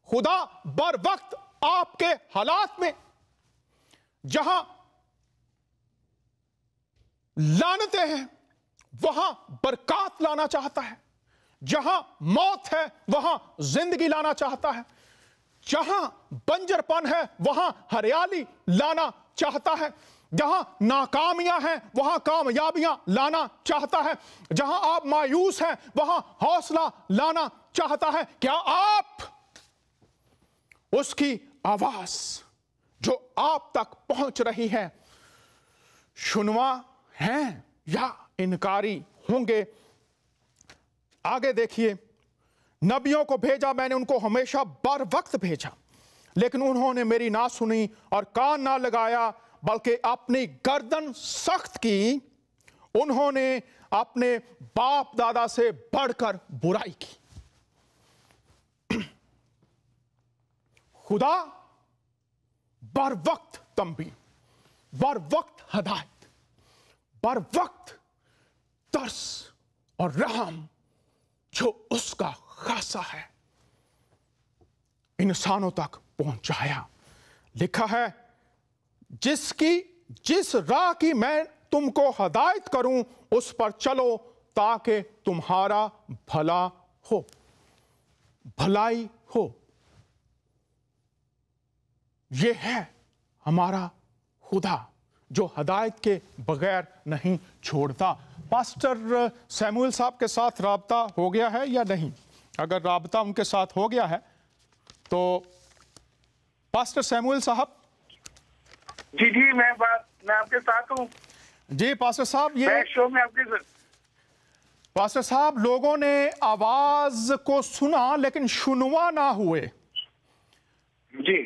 खुदा बर वक्त आपके हालात में जहां लानतें हैं वहां बरकत लाना चाहता है, जहां मौत है वहां जिंदगी लाना चाहता है, जहां बंजरपन है वहां हरियाली लाना चाहता है, जहां नाकामियां हैं वहां कामयाबियां लाना चाहता है, जहां आप मायूस हैं वहां हौसला लाना चाहता है। क्या आप उसकी आवाज जो आप तक पहुंच रही है सुनवा हैं या इनकारी होंगे? आगे देखिए, नबियों को भेजा, मैंने उनको हमेशा बर वक्त भेजा, लेकिन उन्होंने मेरी ना सुनी और कान ना लगाया, बल्कि अपनी गर्दन सख्त की। उन्होंने अपने बाप दादा से बढ़कर बुराई की। खुदा बर वक्त तंबीह, बर वक्त हदायत, बर वक्त तरस और रहम जो उसका खासा है इंसानों तक पहुंचाया। लिखा है, जिस राह की मैं तुमको हदायत करूं उस पर चलो ताकि तुम्हारा भला हो, भलाई हो। यह है हमारा खुदा जो हदायत के बगैर नहीं छोड़ता। पास्टर सैमुअल साहब के साथ राब्ता हो गया है या नहीं? अगर राब्ता उनके साथ हो गया है तो पास्टर सैमुअल साहब। जी मैं आपके साथ हूँ। जी पास्टर साहब, ये शो में आपके पास्टर साहब, लोगों ने आवाज को सुना लेकिन सुनवा ना हुए जी।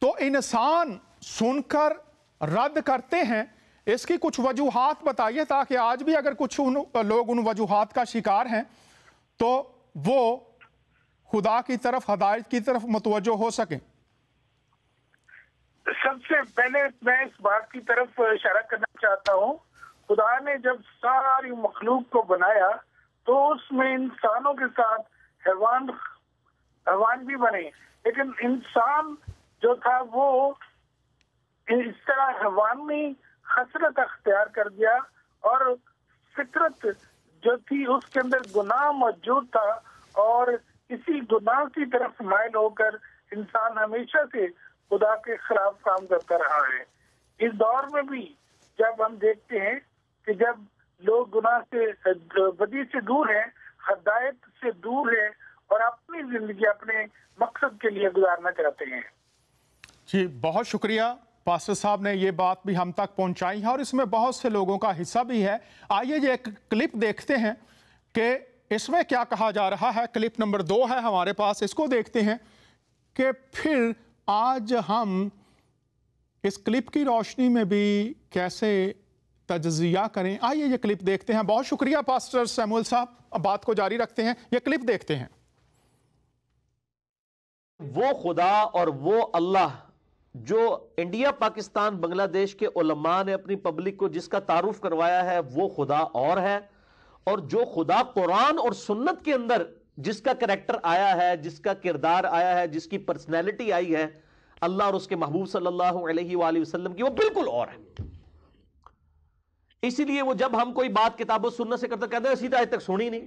तो इंसान सुनकर रद्द करते हैं, इसकी कुछ वजूहात बताइए ताकि आज भी अगर कुछ लोग उन वजूहात का शिकार हैं तो वो खुदा की तरफ, हदायत की तरफ मुतवज्जो हो सकें। सबसे पहले मैं इस बात की तरफ इशारा करना चाहता हूँ, खुदा ने जब सारी मखलूक को बनाया तो उसमें इंसानों के साथ हैवान भी बने, लेकिन इंसान जो था वो इस तरह हैवानी खसरत अख्तियार कर दिया और फितरत जो थी उसके अंदर गुनाह मौजूद था और इसी गुनाह की तरफ माइल होकर इंसान हमेशा से खुदा के खिलाफ काम करता रहा है। इस दौर में भी जब हम देखते हैं कि जब लोग गुनाह से, बदी से दूर हैं, हदायत से दूर हैं और अपनी जिंदगी अपने मकसद के लिए गुजारना चाहते हैं। जी, बहुत शुक्रिया पास्टर साहब ने ये बात भी हम तक पहुंचाई है और इसमें बहुत से लोगों का हिस्सा भी है। आइए ये एक क्लिप देखते हैं कि इसमें क्या कहा जा रहा है। क्लिप नंबर 2 है हमारे पास, इसको देखते हैं कि फिर आज हम इस क्लिप की रोशनी में भी कैसे तजज़िया करें। आइए ये क्लिप देखते हैं। बहुत शुक्रिया पास्टर सैमुअल साहब, अब बात को जारी रखते हैं, ये क्लिप देखते हैं। वो खुदा और वो अल्लाह जो इंडिया, पाकिस्तान, बांग्लादेश के उलमा ने अपनी पब्लिक को जिसका तारुफ करवाया है वो खुदा और है, और जो खुदा कुरान और सुन्नत के अंदर जिसका करैक्टर आया है, जिसका किरदार आया है, जिसकी पर्सनैलिटी आई है अल्लाह और उसके महबूब सल्लल्लाहु अलैहि वसल्लम की, वो बिल्कुल और है। इसीलिए वो जब हम कोई बात किताबों सुन्नत से करते कहते हैं सीधा आज तक सुनी नहीं।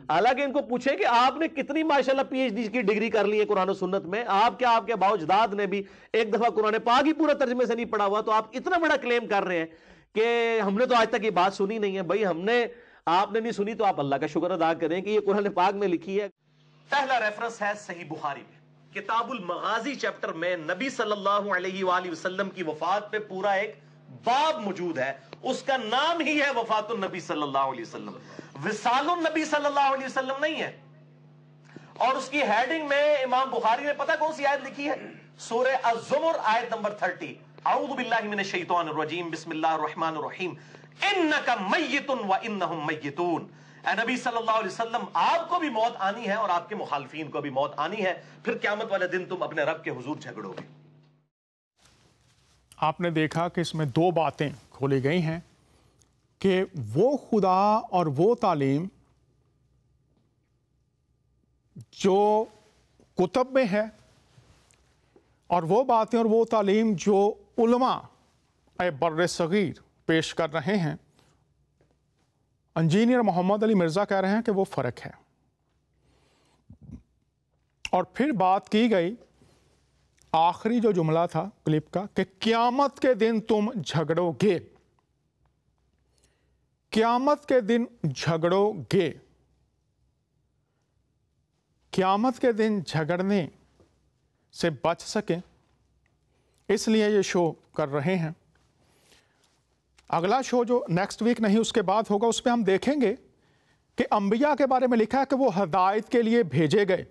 हालांकि इनको पूछे कि आपने कितनी माशाल्लाह पीएचडी की डिग्री कर ली है कुरान और सुन्नत में, आपके बाउजदाद ने भी एक दफा कुरान पाक ही पूरा तर्जमे से नहीं पढ़ा हुआ, तो आप इतना बड़ा क्लेम कर रहे हैं कि हमने तो आज तक ये बात सुनी नहीं है। भाई आपने नहीं सुनी तो आप अल्लाह का शुक्र अदा करें कि ये कुरान पाक में लिखी है। पहला रेफरेंस है सही बुखारी में, किताबुल मगाजी चैप्टर में नबी सल्लल्लाहु अलैहि वसल्लम की वफात पे पूरा एक बाब मौजूद है, उसका नाम ही है वफातुन नबी सल्लल्लाहु अलैहि वसल्लम, विसालुन नबी सल्लल्लाहु अलैहि वसल्लम नहीं है। और उसकी हेडिंग में इमाम बुखारी ने पता कौन सी आयत लिखी है? सूरह अज़्ज़ुमर आयत नंबर 30, अऊज़ु बिल्लाहि मिनश शैतानिर रजीम, बिस्मिल्लाहिर रहमानिर रहीम, इन्नका मय्यितुन व इन्नहुम मय्यितून। ऐ नबी सल्लल्लाहु अलैहि वसल्लम, आपको भी मौत आनी है और आपके मुखालिफिन को भी मौत आनी है, फिर क़यामत वाले दिन तुम अपने रब के हुजूर झगड़ोगे। आपने देखा कि इसमें 2 बातें खोली गई हैं कि वो खुदा और वो तालीम जो कुतब में है और वो बातें और वो तालीम जो उलमा बर्र सगीर पेश कर रहे हैं। इंजीनियर मोहम्मद अली मिर्ज़ा कह रहे हैं कि वो फ़र्क है। और फिर बात की गई, आखिरी जो जुमला था क्लिप का, कि क़यामत के दिन तुम झगड़ोगे, क़यामत के दिन झगड़ोगे। क़यामत के दिन झगड़ने से बच सकें इसलिए ये शो कर रहे हैं। अगला शो जो नेक्स्ट वीक नहीं उसके बाद होगा, उसमें हम देखेंगे कि अंबिया के बारे में लिखा है कि वो हदायत के लिए भेजे गए,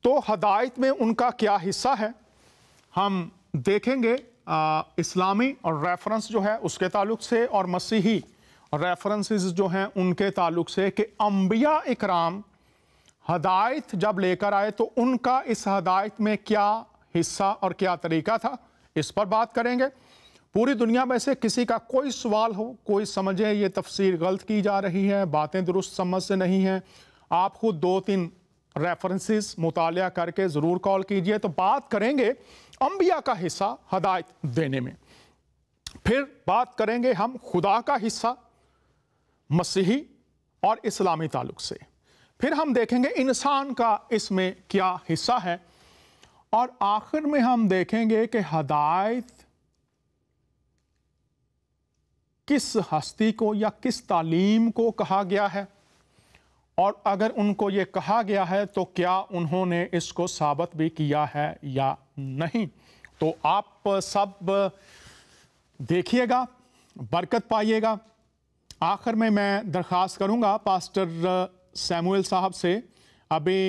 तो हदायत में उनका क्या हिस्सा है हम देखेंगे। इस्लामी और रेफरेंस जो है उसके ताल्लुक से और मसीही रेफरेंसेस जो हैं उनके ताल्लुक से कि अंबिया इकराम हदायत जब लेकर आए तो उनका इस हदायत में क्या हिस्सा और क्या तरीका था, इस पर बात करेंगे। पूरी दुनिया में से किसी का कोई सवाल हो, कोई समझे ये तफसीर गलत की जा रही है, बातें दुरुस्त समझ से नहीं हैं, आप खुद 2-3 रेफरेंसेस मुतालिया करके ज़रूर कॉल कीजिए। तो बात करेंगे अंबिया का हिस्सा हदायत देने में, फिर बात करेंगे हम खुदा का हिस्सा मसीही और इस्लामी ताल्लुक से, फिर हम देखेंगे इंसान का इसमें क्या हिस्सा है, और आखिर में हम देखेंगे कि हदायत किस हस्ती को या किस तालीम को कहा गया है, और अगर उनको ये कहा गया है तो क्या उन्होंने इसको साबित भी किया है या नहीं। तो आप सब देखिएगा, बरकत पाइएगा। आखिर में मैं दरख्वास्त करूंगा पास्टर सैमुअल साहब से, अभी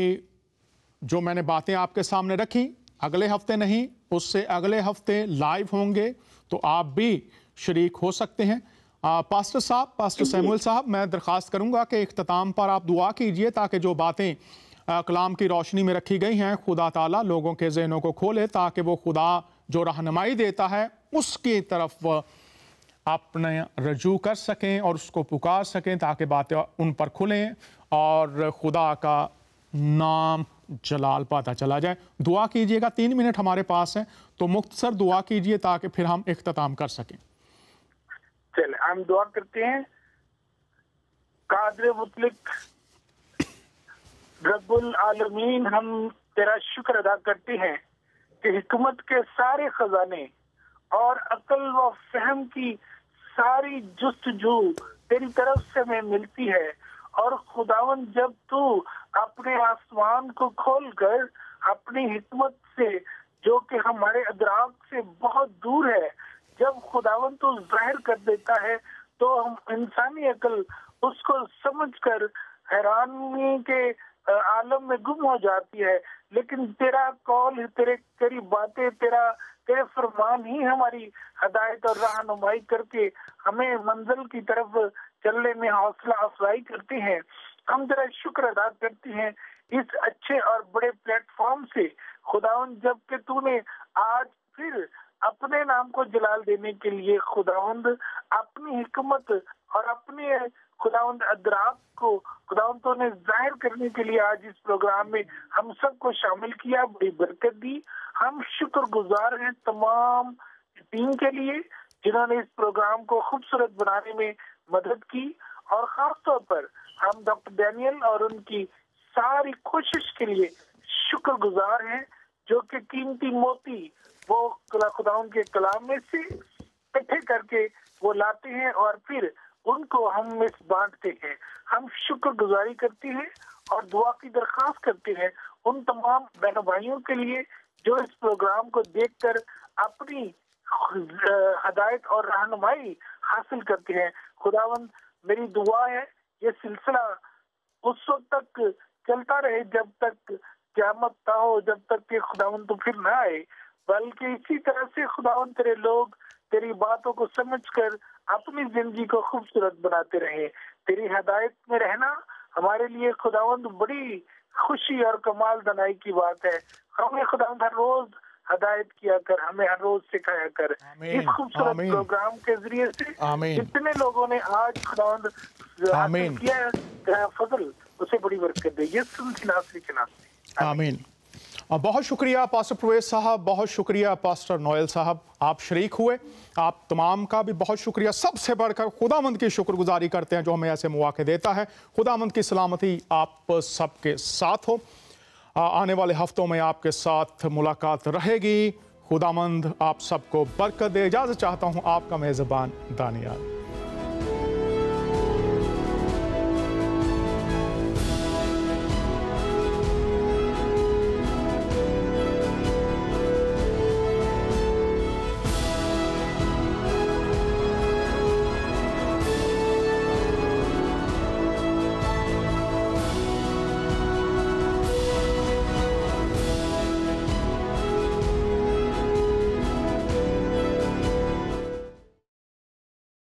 जो मैंने बातें आपके सामने रखी, अगले हफ्ते नहीं उससे अगले हफ्ते लाइव होंगे तो आप भी शरीक हो सकते हैं। पास्टर साहब, पास्टर सैमुअल साहब, मैं दरख्वास्त करूंगा कि इख्तिताम पर आप दुआ कीजिए ताकि जो बातें कलाम की रोशनी में रखी गई हैं खुदा ताला लोगों के जहनों को खोले, ताकि वो खुदा जो रहनुमाई देता है उसकी तरफ अपने रजू कर सकें और उसको पुकार सकें, ताकि बातें उन पर खुलें और खुदा का नाम जलाल पाता चला जाए। दुआ कीजिएगा, 3 मिनट हमारे पास है तो मुख्तसर दुआ कीजिए ताकि फिर हम इख्तिताम कर सकें। चले हम दुआ करते हैं। कादिर मुतलक रब्बुल आलमीन, हम तेरा शुक्र अदा करते हैं कि हिकमत के सारे खजाने और अकल व फहम की सारी जुस्तजू तेरी तरफ से हमें मिलती है। और खुदावन, जब तू अपने आसमान को खोलकर अपनी हिकमत से जो कि हमारे अदराक से बहुत दूर है, जब खुदावन तू जाहिर कर देता है तो हम इंसानी अकल उसको समझकर हैरानी के आलम में गुम हो जाती है। लेकिन तेरा कौल, तेरी बातें, तेरे फरमान ही हमारी हदायत और रहनुमाई करके हमें मंजिल की तरफ चलने में हौसला अफजाई करते हैं। हम तेरा शुक्र अदा करते हैं इस अच्छे और बड़े प्लेटफॉर्म से खुदावंद, जबकि तूने आज फिर अपने नाम को जलाल देने के लिए खुदावंद अपनी हिकमत और अपने खुदावंद अदराक को खुदावंद तो ने जाहिर करने के लिए आज इस प्रोग्राम में हम सबको शामिल किया, बड़ी बरकत दी। हम शुक्रगुजार हैं तमाम टीम के लिए जिन्होंने इस प्रोग्राम को खूबसूरत बनाने में मदद की, और खास तौर पर हम डॉक्टर डैनियल और उनकी सारी कोशिश के लिए शुक्रगुजार हैं, जो कि कीमती मोती वो खुदावंद के कलाम में से इकट्ठे करके वो लाते हैं और फिर उनको हम इस बांटते हैं। हम शुक्रगुजारी करते हैं और दुआ की दरख्वास्त करते हैं उन तमाम बहनों भाइयों के लिए जो इस प्रोग्राम को देखकर अपनी हदायत और रहनुमाई हासिल करते हैं। खुदावंद, मेरी दुआ है ये सिलसिला उस वक्त तक चलता रहे जब तक क़यामत ना हो, जब तक कि खुदावंद तो फिर ना आए, बल्कि इसी तरह से खुदावंद तेरे लोग तेरी बातों को समझकर अपनी जिंदगी को खूबसूरत बनाते रहे। तेरी हदायत में रहना हमारे लिए खुदावंद बड़ी खुशी और कमाल दनाई की बात है। हमें खुदावंद हर रोज हदायत किया कर, हमें हर रोज सिखाया कर। इस खूबसूरत प्रोग्राम के जरिए से जितने लोगों ने आज खुदावंद हासिल किया फजल, उसे बड़ी बरकत दे। यीशु के नाम से आमीन। बहुत शुक्रिया पास्टर प्रवेश साहब, बहुत शुक्रिया पास्टर नोएल साहब, आप शरीक हुए। आप तमाम का भी बहुत शुक्रिया। सबसे बढ़कर खुदावंद की शुक्रगुजारी करते हैं जो हमें ऐसे मौके देता है। खुदावंद की सलामती आप सबके साथ हो। आने वाले हफ्तों में आपके साथ मुलाकात रहेगी। खुदावंद आप सबको बरकत दे। इजाज़त चाहता हूँ, आपका मेज़बान दानियाल।